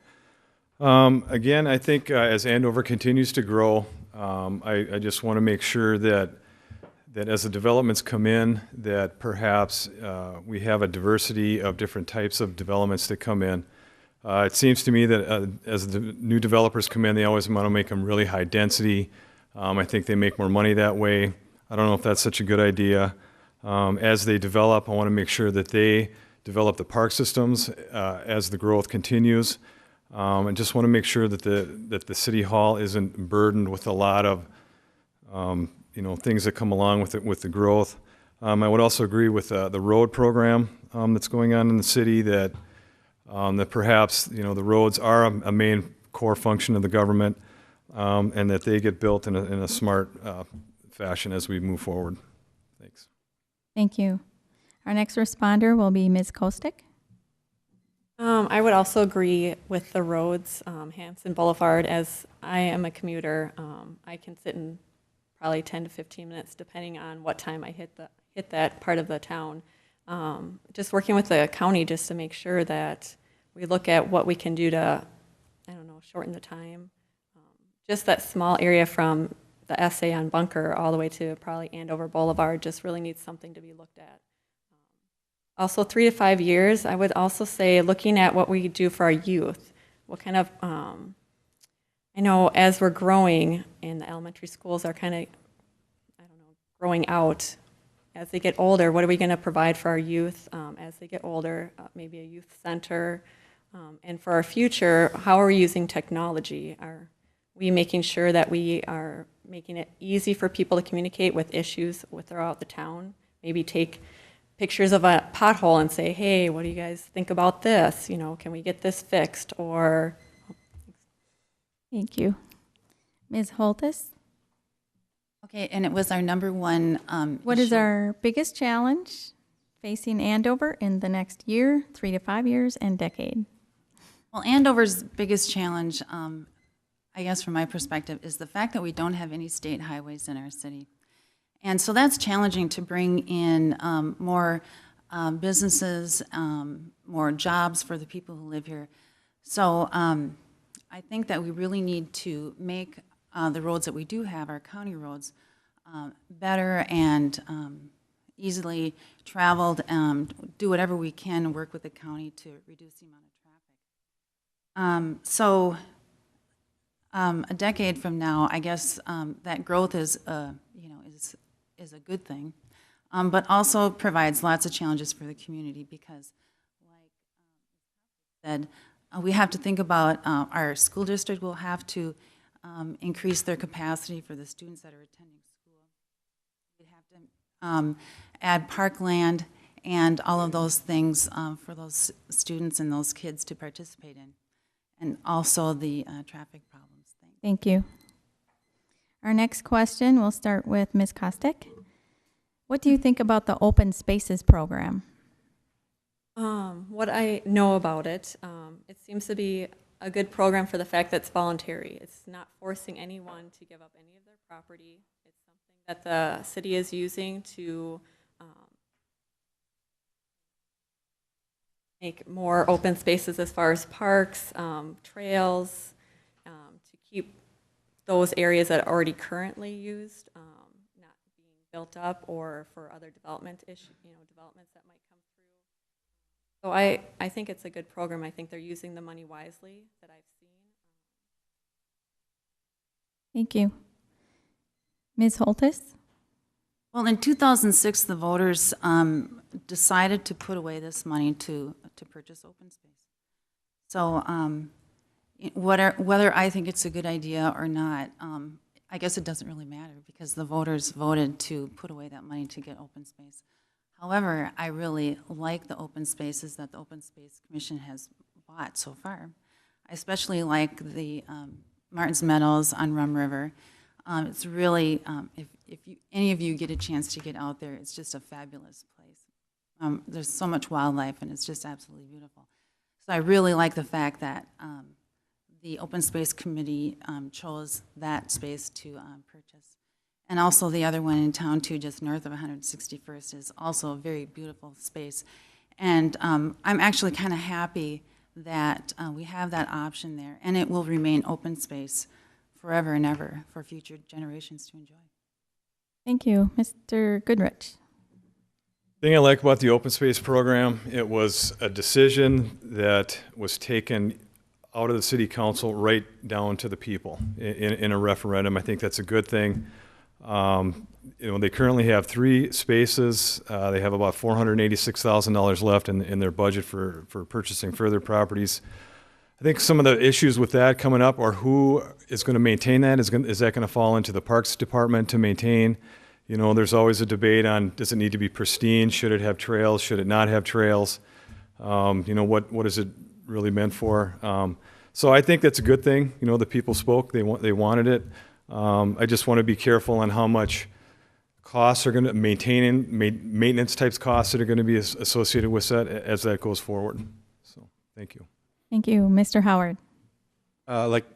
Again, I think as Andover continues to grow, I just want to make sure that as the developments come in, that perhaps we have a diversity of different types of developments that come in. It seems to me that as the new developers come in, they always want to make them really high density. I think they make more money that way. I don't know if that's such a good idea. As they develop, I want to make sure that they develop the park systems as the growth continues. And just want to make sure that the city hall isn't burdened with a lot of things that come along with the growth. I would also agree with the road program that's going on in the city, that perhaps the roads are a main core function of the government, and that they get built in a smart fashion as we move forward. Thanks. Thank you. Our next responder will be Ms. Kostick. I would also agree with the roads, Hanson Boulevard. As I am a commuter, I can sit in probably 10 to 15 minutes, depending on what time I hit that part of the town. Just working with the county just to make sure that we look at what we can do to, shorten the time. Just that small area from the essay on Bunker all the way to probably Andover Boulevard just really needs something to be looked at. Also, 3 to 5 years, I would also say looking at what we do for our youth. What kind of, I know as we're growing and the elementary schools are kind of, growing out. As they get older, what are we going to provide for our youth as they get older? Maybe a youth center. And for our future, how are we using technology? Are we making sure that we are making it easy for people to communicate with issues throughout the town? Maybe take pictures of a pothole and say, hey, what do you guys think about this? You know, can we get this fixed? Or Thank you. Ms. Holtis, Okay, and it was our number one what is issue. our biggest challenge facing Andover in the next year, 3 to 5 years, and decade? Well, Andover's biggest challenge, I guess from my perspective, is the fact that we don't have any state highways in our city. And so that's challenging to bring in more businesses, more jobs for the people who live here. So I think that we really need to make the roads that we do have, our county roads, better and easily traveled, do whatever we can and work with the county to reduce the amount of traffic. A decade from now, I guess that growth is, is a good thing, but also provides lots of challenges for the community because, like said, we have to think about our school district will have to increase their capacity for the students that are attending school. We have to add parkland and all of those things for those students and those kids to participate in, and also the traffic problems. Thank you. Our next question, we'll start with Ms. Kostick. What do you think about the Open Spaces program? what I know about it, it seems to be a good program for the fact that it's voluntary. It's not forcing anyone to give up any of their property. It's something that the city is using to make more open spaces as far as parks, trails, to keep those areas that are already currently used not being built up or for other development developments that might come through. So I think it's a good program. I think they're using the money wisely that I've seen. Thank you. Ms. Holtis? Well, in 2006, the voters decided to put away this money to purchase open space. So whether I think it's a good idea or not, I guess it doesn't really matter because the voters voted to put away that money to get open space. However, I really like the open spaces that the Open Space Commission has bought so far. I especially like the Martin's Meadows on Rum River. It's really, if any of you get a chance to get out there, it's just a fabulous place. There's so much wildlife, and it's just absolutely beautiful. So I really like the fact that the Open Space Committee chose that space to purchase. And also the other one in town, too, just north of 161st, is also a very beautiful space. And I'm actually kind of happy that we have that option there, and it will remain open space forever and ever for future generations to enjoy. Thank you. Mr. Goodrich? The thing I like about the open space program, it was a decision that was taken out of the city council right down to the people in a referendum. I think that's a good thing. They currently have 3 spaces. They have about $486,000 left in their budget for purchasing further properties. I think some of the issues with that coming up are who is going to maintain that. Is that going to fall into the Parks Department to maintain? There's always a debate on, does it need to be pristine? Should it have trails? Should it not have trails? What is it really meant for? So I think that's a good thing. The people spoke. They wanted it. I just want to be careful on how much costs are going to maintenance types costs that are going to be associated with that as that goes forward. So thank you. Thank you. Mr. Howard? Like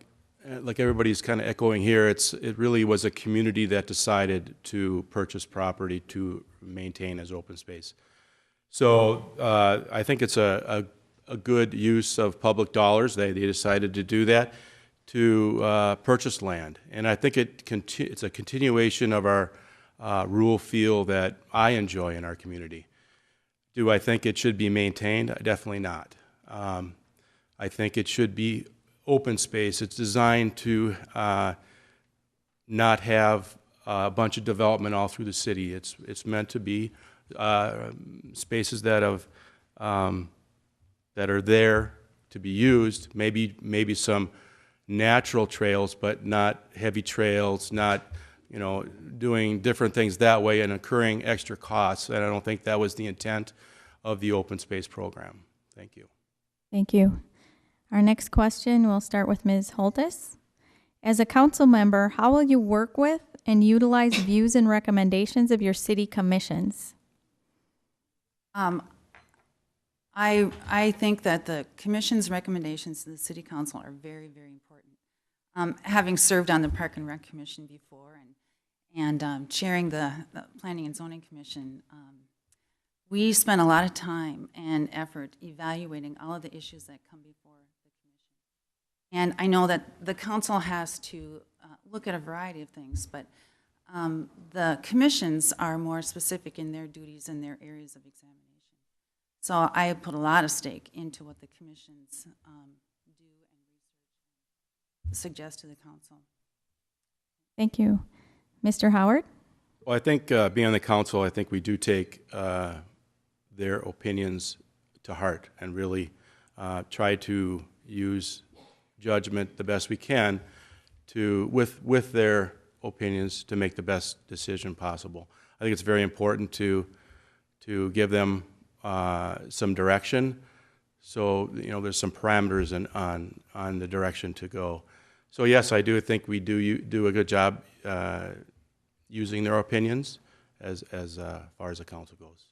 everybody's kind of echoing here, it really was a community that decided to purchase property to maintain as open space. So I think it's a good use of public dollars. They decided to do that, to purchase land. And I think it's a continuation of our rural feel that I enjoy in our community. Do I think it should be maintained? Definitely not. I think it should be open space. It's designed to not have a bunch of development all through the city. It's meant to be spaces that are there to be used. Maybe some natural trails, but not heavy trails, not doing different things that way and incurring extra costs. And I don't think that was the intent of the open space program. Thank you. Thank you. Our next question will start with Ms. Holtis. As a council member, how will you work with and utilize views and recommendations of your city commissions? I think that the commission's recommendations to the city council are very, very important. Having served on the Park and Rec Commission before and chairing the Planning and Zoning Commission, we spent a lot of time and effort evaluating all of the issues that come before the commission. And I know that the council has to look at a variety of things, but the commissions are more specific in their duties and their areas of examination. So I put a lot of stake into what the commissions do and suggest to the council. Thank you. Mr. Howard? Well, I think being on the council, I think we do take their opinions to heart and really try to use judgment the best we can to, with their opinions, to make the best decision possible. I think it's very important to give them some direction, so there's some parameters on the direction to go. So yes, I do think we do a good job using their opinions as far as the council goes.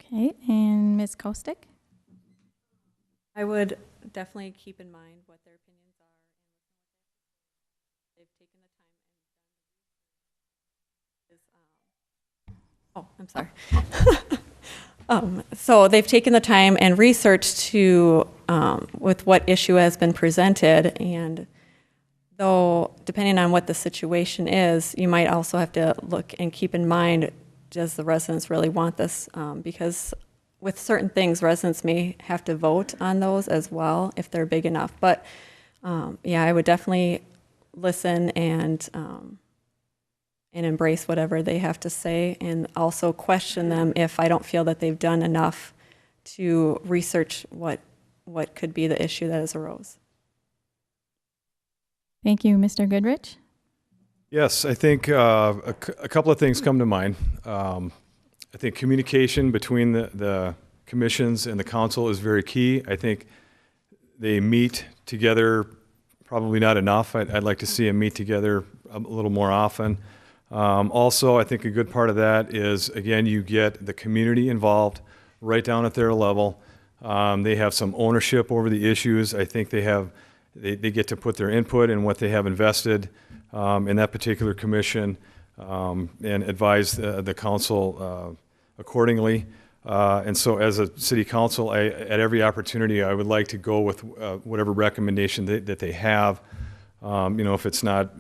Okay, and Ms. Kostick? I would definitely keep in mind what their opinions are and they've taken the time and I'm sorry. So they've taken the time and researched to with what issue has been presented, and though depending on what the situation is, you might also have to look and keep in mind, does the residents really want this? Because with certain things, residents may have to vote on those as well if they're big enough. But yeah, I would definitely listen and embrace whatever they have to say, and also question them if I don't feel that they've done enough to research what could be the issue that has arose. Thank you. Mr. Goodrich? Yes, I think a couple of things come to mind. I think communication between the commissions and the council is very key. I think they meet together probably not enough. I'd like to see them meet together a little more often. Also, I think a good part of that is, again, you get the community involved right down at their level. They have some ownership over the issues. I think they get to put their input in what they have invested in that particular commission and advise the council accordingly. And so as a city council, at every opportunity, I would like to go with whatever recommendation that they have. If it's not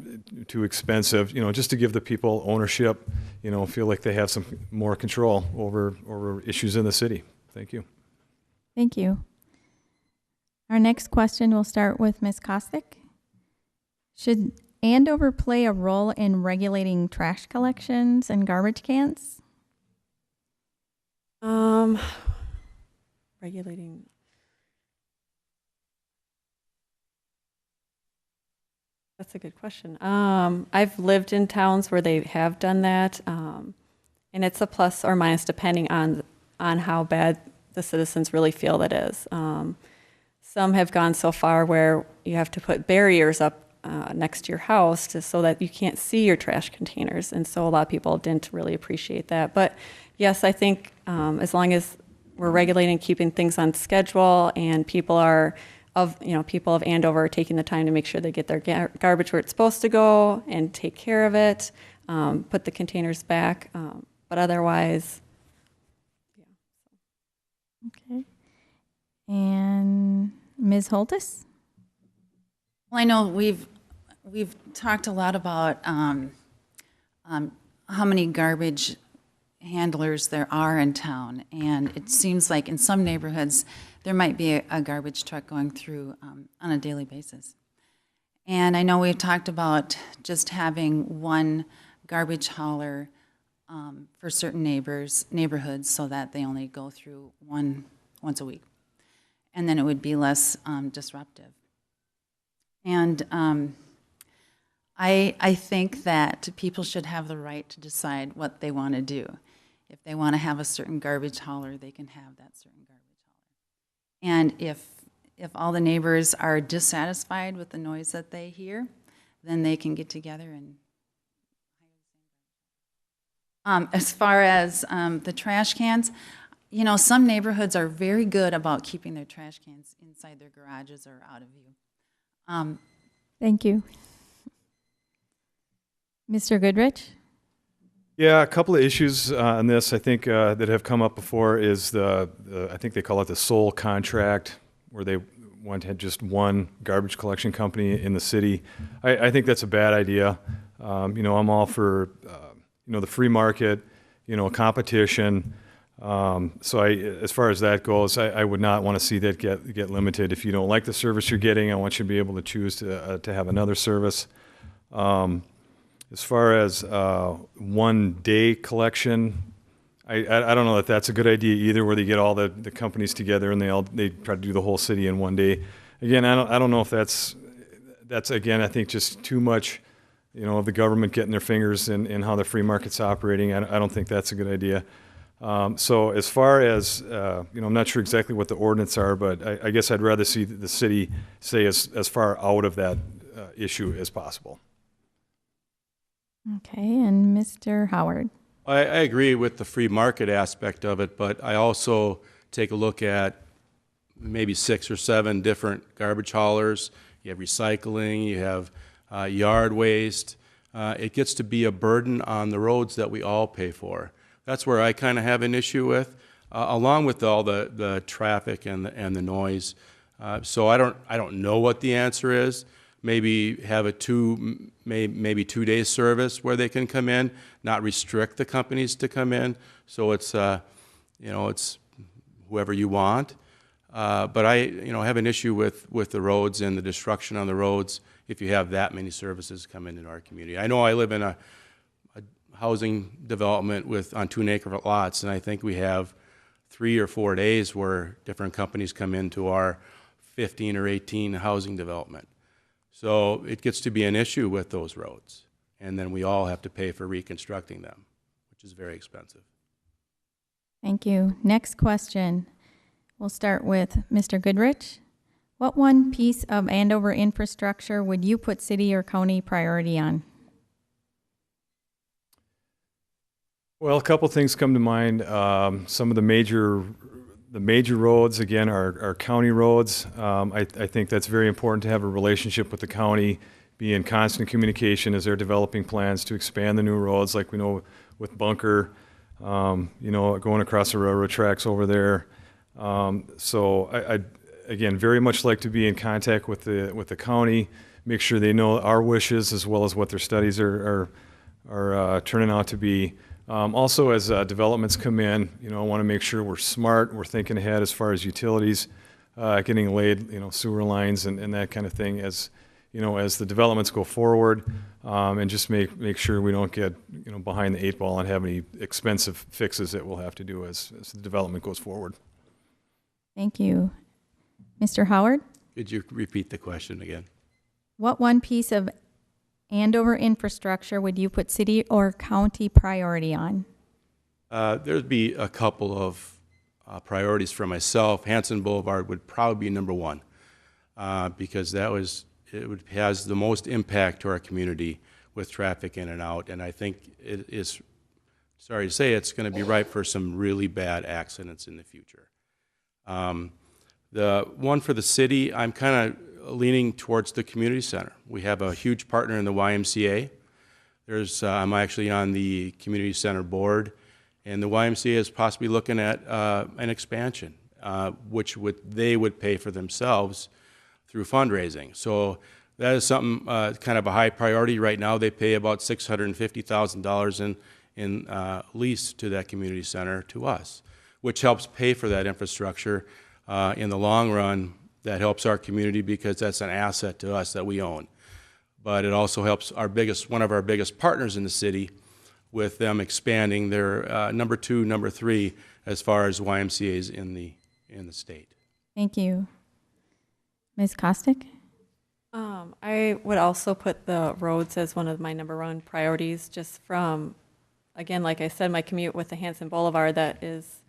too expensive, just to give the people ownership, feel like they have some more control over issues in the city. Thank you. Thank you. Our next question will start with Ms. Kostick. Should Andover play a role in regulating trash collections and garbage cans? Regulating. That's a good question. I've lived in towns where they have done that, and it's a plus or minus depending on how bad the citizens really feel that is. Some have gone so far where you have to put barriers up next to your house so that you can't see your trash containers, and so a lot of people didn't really appreciate that. But yes, I think as long as we're regulating, keeping things on schedule, and people of Andover are taking the time to make sure they get their garbage where it's supposed to go and take care of it, put the containers back, but otherwise, yeah. Okay. And Ms. Holtis? Well, I know we've talked a lot about how many garbage handlers there are in town, and it seems like in some neighborhoods there might be a garbage truck going through on a daily basis. And I know we've talked about just having one garbage hauler for certain neighborhoods so that they only go through once a week. And then it would be less disruptive. And I think that people should have the right to decide what they want to do. If they want to have a certain garbage hauler, they can have that certain garbage hauler. And if all the neighbors are dissatisfied with the noise that they hear, then they can get together and as far as the trash cans, you know, some neighborhoods are very good about keeping their trash cans inside their garages or out of view. Thank you. Mr. Goodrich? Yeah, a couple of issues on this I think that have come up before is I think they call it the sole contract, where they want to have just one garbage collection company in the city. I think that's a bad idea. You know, I'm all for you know, the free market, you know, competition. So as far as that goes, I would not want to see that get limited. If you don't like the service you're getting, I want you to be able to choose to have another service. As far as one day collection, I don't know that that's a good idea either, where they get all the companies together and they try to do the whole city in one day. Again, I don't know if that's again, I think just too much, you know, of the government getting their fingers in how the free market's operating. I don't think that's a good idea. So as far as, you know, I'm not sure exactly what the ordinance are, but I guess I'd rather see the city stay as far out of that issue as possible. Okay, and Mr. Howard? I agree with the free market aspect of it, but I also take a look at maybe 6 or 7 different garbage haulers. You have recycling, you have yard waste. It gets to be a burden on the roads that we all pay for. That's where I kind of have an issue with, along with all the traffic and the noise. So I don't know what the answer is. Maybe have maybe 2 day service where they can come in, not restrict the companies to come in. So it's you know, it's whoever you want. But I have an issue with the roads and the destruction on the roads if you have that many services come into our community. I know I live in a housing development on 2-acre lots, and I think we have 3 or 4 days where different companies come into our 15 or 18 housing development. So it gets to be an issue with those roads, and then we all have to pay for reconstructing them, which is very expensive. Thank you. Next question. We'll start with Mr. Goodrich. What one piece of Andover infrastructure would you put city or county priority on? Well, a couple things come to mind. Some of the major roads, again, are county roads. I think that's very important to have a relationship with the county, be in constant communication as they're developing plans to expand the new roads, like we know with Bunker, you know, going across the railroad tracks over there. So I again, very much like to be in contact with the county, make sure they know our wishes as well as what their studies are turning out to be. Also, as developments come in, you know, I want to make sure we're smart, we're thinking ahead as far as utilities, getting laid, you know, sewer lines and that kind of thing as, you know, as the developments go forward, and just make sure we don't get, you know, behind the 8 ball and have any expensive fixes that we'll have to do as the development goes forward. Thank you. Mr. Howard? Could you repeat the question again? What one piece of Andover infrastructure would you put city or county priority on? There'd be a couple of priorities for myself. Hanson Boulevard would probably be number 1 because has the most impact to our community with traffic in and out, and I think it is, sorry to say, it's going to be ripe for some really bad accidents in the future. The one for the city, I'm kind of leaning towards the community center. We have a huge partner in the YMCA. I'm actually on the community center board, and the YMCA is possibly looking at an expansion, which they would pay for themselves through fundraising. So that is something kind of a high priority right now. They pay about $650,000 in lease to that community center to us, which helps pay for that infrastructure. In the long run, that helps our community because that's an asset to us that we own. But it also helps one of our biggest partners in the city with them expanding their number 2, number 3 as far as YMCA's in the state. Thank you. Ms. Kostick? I would also put the roads as one of my #1 priorities, just from, again, like I said, my commute with the Hanson Boulevard, that is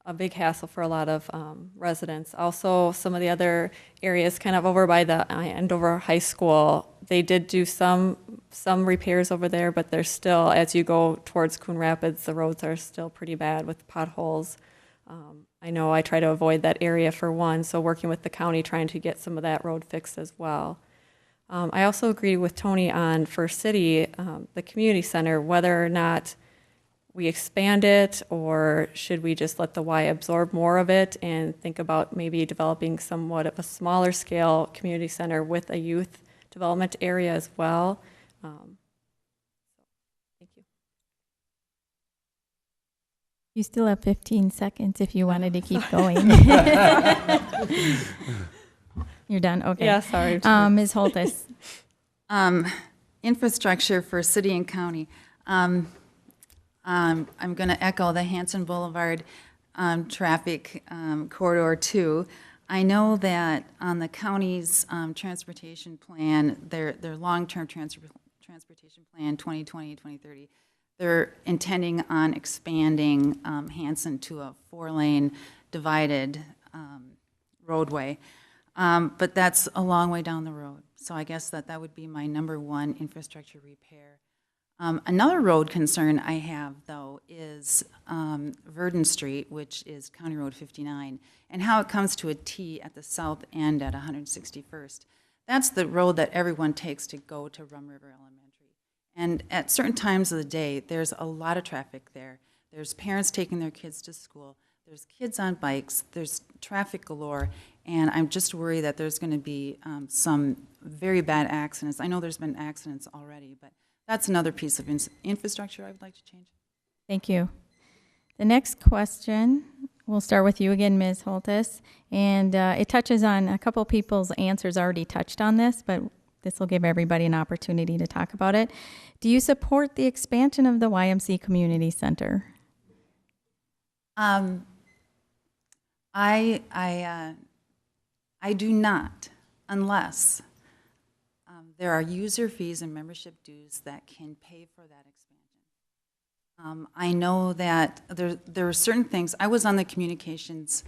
a big hassle for a lot of residents. Also, some of the other areas kind of over by the Andover High School, they did do some repairs over there, but there's still, as you go towards Coon Rapids, the roads are still pretty bad with potholes. I know I try to avoid that area for one, so working with the county, trying to get some of that road fixed as well. I also agree with Tony on First City, the community center, whether or not we expand it, or should we just let the Y absorb more of it and think about maybe developing somewhat of a smaller scale community center with a youth development area as well. Thank you. You still have 15 seconds if you wanted to keep going. You're done? Okay. Yeah, sorry. Ms. Holtis. Infrastructure for city and county. I'm going to echo the Hanson Boulevard traffic corridor too. I know that on the county's transportation plan, their long-term transportation plan 2020-2030, they're intending on expanding Hanson to a 4-lane divided roadway. But that's a long way down the road. So I guess that would be my #1 infrastructure repair. Another road concern I have, though, is Verdon Street, which is County Road 59, and how it comes to a T at the south end at 161st. That's the road that everyone takes to go to Rum River Elementary. And at certain times of the day, there's a lot of traffic there. There's parents taking their kids to school. There's kids on bikes. There's traffic galore. And I'm just worried that there's going to be some very bad accidents. I know there's been accidents already, but that's another piece of infrastructure I would like to change. Thank you. The next question, we'll start with you again, Ms. Holtis. And it touches on a couple people's answers already touched on this, but this will give everybody an opportunity to talk about it. Do you support the expansion of the YMC Community Center? I do not, unless there are user fees and membership dues that can pay for that expansion. I know that there are certain things. I was on the communications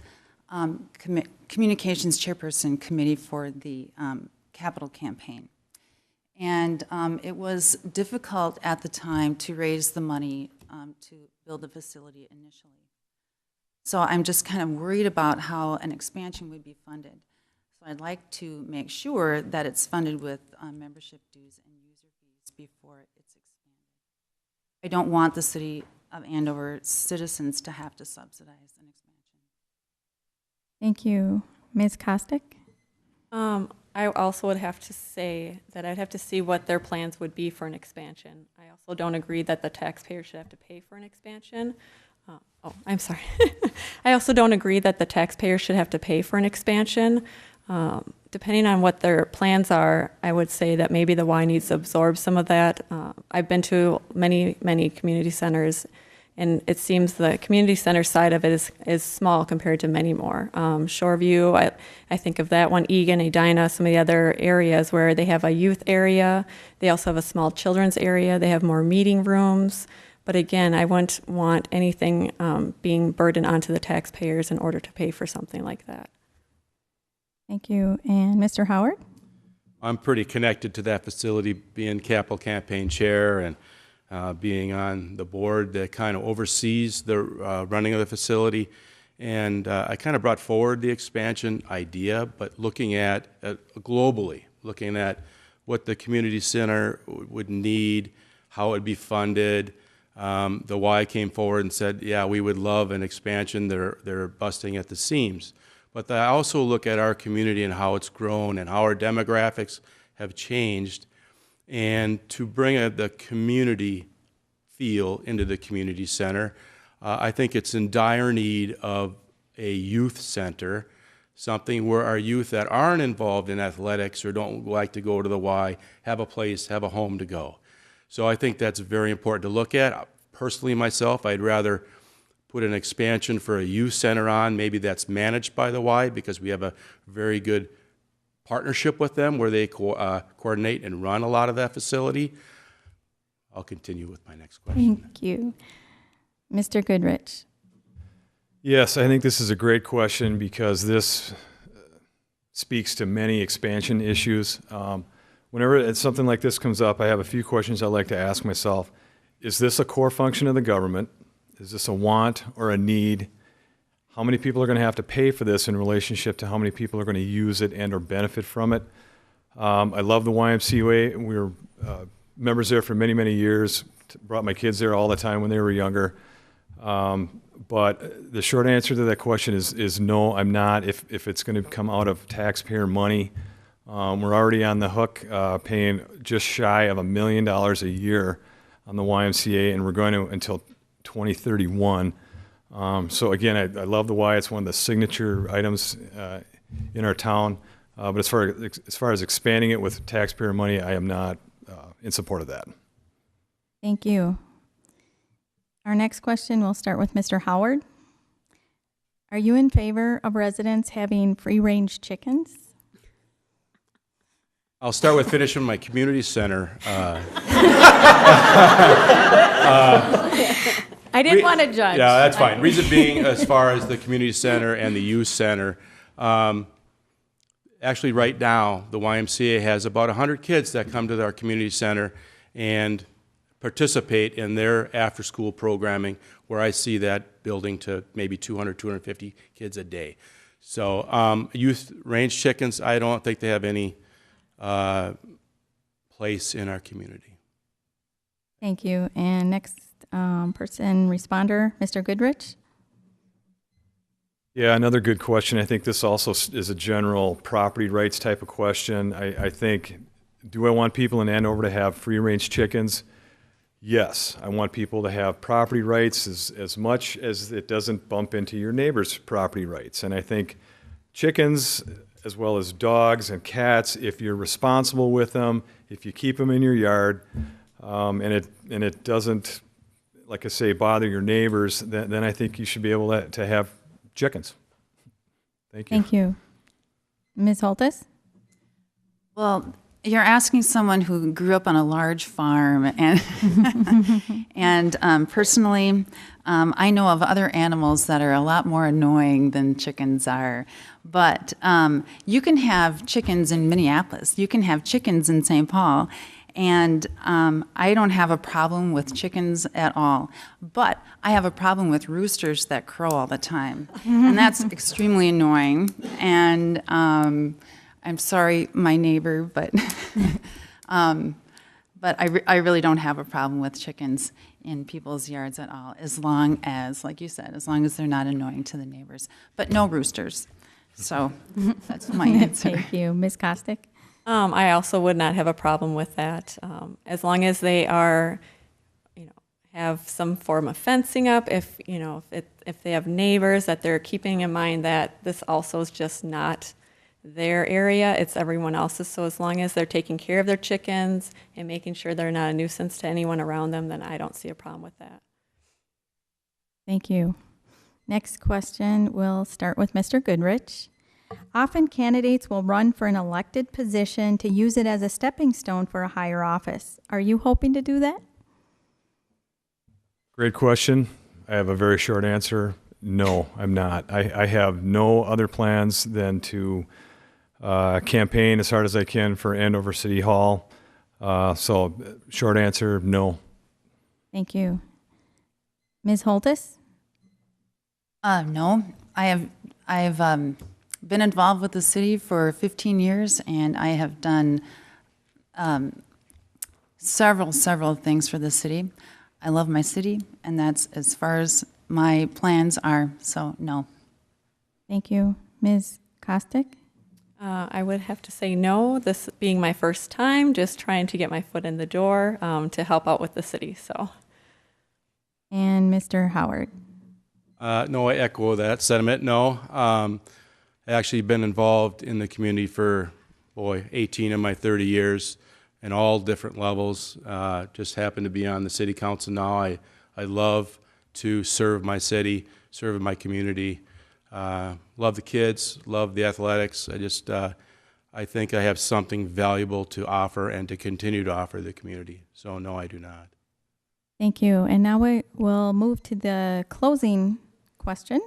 chairperson committee for the capital campaign, and it was difficult at the time to raise the money to build the facility initially. So I'm just kind of worried about how an expansion would be funded. So I'd like to make sure that it's funded with membership dues and user fees before it's expanded. I don't want the city of Andover citizens to have to subsidize an expansion. Thank you. Ms. Kostick? I also would have to say that I'd have to see what their plans would be for an expansion. I also don't agree that the taxpayer should have to pay for an expansion. I'm sorry. I also don't agree that the taxpayer should have to pay for an expansion. Depending on what their plans are, I would say that maybe the Y needs to absorb some of that. I've been to many community centers, and it seems the community center side of it is small compared to many more. Shoreview, I think of that one, Egan, Edina, some of the other areas where they have a youth area. They also have a small children's area. They have more meeting rooms. But again, I wouldn't want anything being burdened onto the taxpayers in order to pay for something like that. Thank you. And Mr. Howard? I'm pretty connected to that facility, being capital campaign chair and being on the board that kind of oversees the running of the facility. And I kind of brought forward the expansion idea, but looking at globally, looking at what the community center would need, how it would be funded. The Y came forward and said, yeah, we would love an expansion. They're busting at the seams. But I also look at our community and how it's grown and how our demographics have changed. And to bring the community feel into the community center, I think it's in dire need of a youth center, something where our youth that aren't involved in athletics or don't like to go to the Y have a place, have a home to go. So I think that's very important to look at. Personally, myself, I'd rather put an expansion for a youth center on. Maybe that's managed by the Y because we have a very good partnership with them where they coordinate and run a lot of that facility. I'll continue with my next question. Thank you. Mr. Goodrich. Yes, I think this is a great question because this speaks to many expansion issues. Whenever something like this comes up, I have a few questions I'd like to ask myself. Is this a core function of the government? Is this a want or a need? How many people are going to have to pay for this in relationship to how many people are going to use it and or benefit from it? I love the YMCA. We were members there for many, many years. Brought my kids there all the time when they were younger. But the short answer to that question is no, I'm not. If it's going to come out of taxpayer money, we're already on the hook paying just shy of $1 million a year on the YMCA, and we're going to until 2031. So again, I love the Y. It's one of the signature items in our town. But as far as expanding it with taxpayer money, I am not in support of that. Thank you. Our next question will start with Mr. Howard. Are you in favor of residents having free-range chickens? I'll start with finishing my community center. I didn't want to judge. Yeah, that's fine. Reason being, as far as the community center and the youth center, actually right now, the YMCA has about 100 kids that come to our community center and participate in their after-school programming, where I see that building to maybe 200, 250 kids a day. So youth range chickens, I don't think they have any place in our community. Thank you. And next person responder, Mr. Goodrich. Yeah, another good question. I think this also is a general property rights type of question. I think, do I want people in Andover to have free-range chickens? Yes, I want people to have property rights as much as it doesn't bump into your neighbor's property rights. And I think chickens, as well as dogs and cats, if you're responsible with them, if you keep them in your yard, and it doesn't, like I say, bother your neighbors, then I think you should be able to have chickens. Thank you. Thank you. Ms. Holtis? Well, you're asking someone who grew up on a large farm, and and personally, I know of other animals that are a lot more annoying than chickens are. But you can have chickens in Minneapolis. You can have chickens in St. Paul. And I don't have a problem with chickens at all. But I have a problem with roosters that crow all the time. And that's extremely annoying. And I'm sorry, my neighbor, but I really don't have a problem with chickens in people's yards at all, as long as, like you said, as long as they're not annoying to the neighbors. But no roosters. So that's my answer. Thank you. Ms. Kostick? I also would not have a problem with that, as long as they are, have some form of fencing up. If they have neighbors, that they're keeping in mind that this also is just not their area, it's everyone else's. So as long as they're taking care of their chickens and making sure they're not a nuisance to anyone around them, then I don't see a problem with that. Thank you. Next question will start with Mr. Goodrich. Often candidates will run for an elected position to use it as a stepping stone for a higher office. Are you hoping to do that? Great question. I have a very short answer. No, I'm not. I have no other plans than to campaign as hard as I can for Andover City Hall. So short answer, no. Thank you. Ms. Holtis? No, I have been involved with the city for 15 years, and I have done several things for the city. I love my city, and that's as far as my plans are, so no. Thank you. Ms. Kostick? I would have to say no, this being my first time, just trying to get my foot in the door to help out with the city. So. And Mr. Howard? No, I echo that sentiment, no. I've actually been involved in the community for, 18 of my 30 years in all different levels. Just happen to be on the city council now. I love to serve my city, serve my community. Love the kids, love the athletics. I I think I have something valuable to offer and to continue to offer the community. So no, I do not. Thank you. And now we will move to the closing question,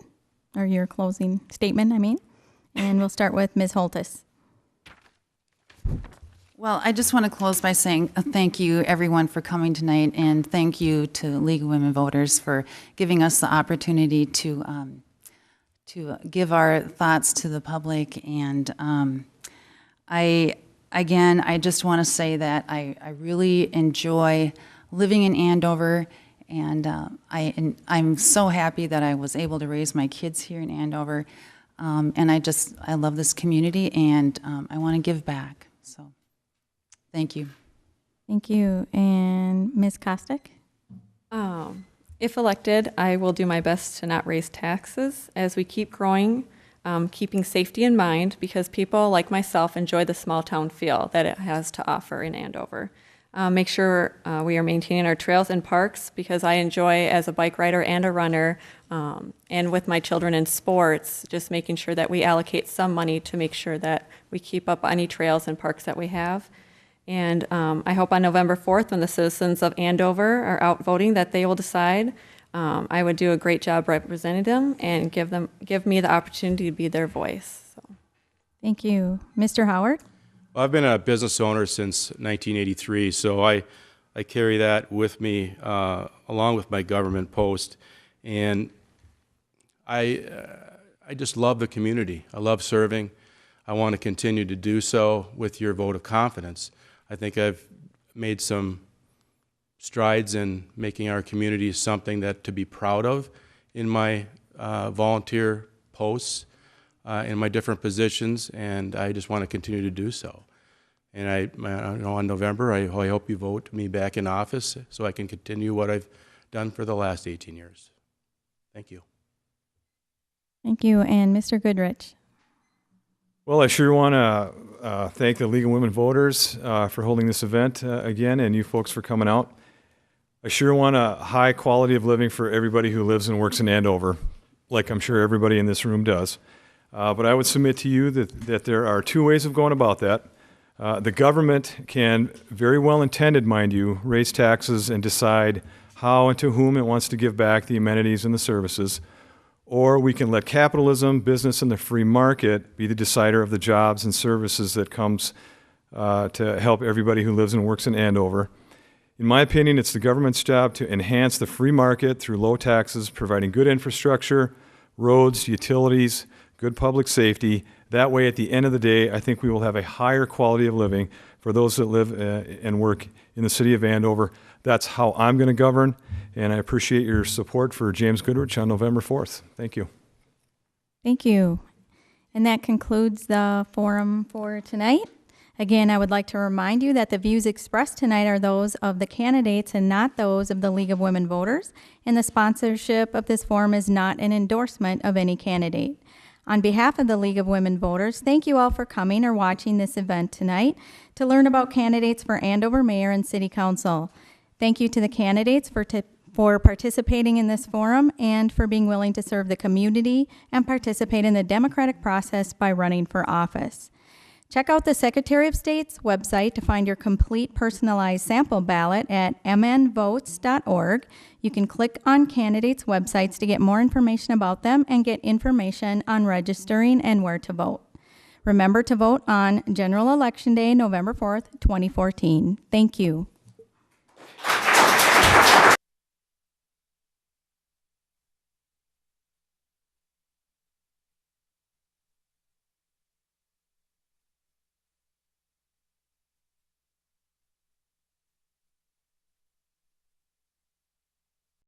or your closing statement, I mean. And we'll start with Ms. Holtis. Well, I just want to close by saying thank you, everyone, for coming tonight, and thank you to League of Women Voters for giving us the opportunity to give our thoughts to the public. And I just want to say that I really enjoy living in Andover, and I'm so happy that I was able to raise my kids here in Andover. And I love this community, and I want to give back. So, thank you. Thank you. And Ms. Kostick? If elected, I will do my best to not raise taxes as we keep growing, keeping safety in mind, because people like myself enjoy the small town feel that it has to offer in Andover. Make sure we are maintaining our trails and parks, because I enjoy, as a bike rider and a runner, and with my children in sports, just making sure that we allocate some money to make sure that we keep up any trails and parks that we have. And I hope on November 4th, when the citizens of Andover are out voting, that they will decide. I would do a great job representing them and give me the opportunity to be their voice. So. Thank you. Mr. Howard? Well, I've been a business owner since 1983, so I carry that with me along with my government post, and I just love the community. I love serving. I want to continue to do so with your vote of confidence. I think I've made some strides in making our community something that to be proud of in my volunteer posts. In my different positions, and I just want to continue to do so. And on November, I hope you vote me back in office so I can continue what I've done for the last 18 years. Thank you. Thank you. And Mr. Goodrich? Well, I sure want to thank the League of Women Voters for holding this event again, and you folks for coming out. I sure want a high quality of living for everybody who lives and works in Andover, like I'm sure everybody in this room does. But I would submit to you that there are two ways of going about that. The government can, very well intended, mind you, raise taxes and decide how and to whom it wants to give back the amenities and the services. Or we can let capitalism, business, and the free market be the decider of the jobs and services that comes to help everybody who lives and works in Andover. In my opinion, it's the government's job to enhance the free market through low taxes, providing good infrastructure, roads, utilities, good public safety. That way, at the end of the day, I think we will have a higher quality of living for those that live and work in the city of Andover. That's how I'm going to govern, and I appreciate your support for James Goodrich on November 4th. Thank you. Thank you. And that concludes the forum for tonight. Again, I would like to remind you that the views expressed tonight are those of the candidates and not those of the League of Women Voters, and the sponsorship of this forum is not an endorsement of any candidate. On behalf of the League of Women Voters, thank you all for coming or watching this event tonight to learn about candidates for Andover Mayor and City Council. Thank you to the candidates for participating in this forum and for being willing to serve the community and participate in the democratic process by running for office. Check out the Secretary of State's website to find your complete personalized sample ballot at mnvotes.org. You can click on candidates' websites to get more information about them and get information on registering and where to vote. Remember to vote on General Election Day, November 4th, 2014. Thank you.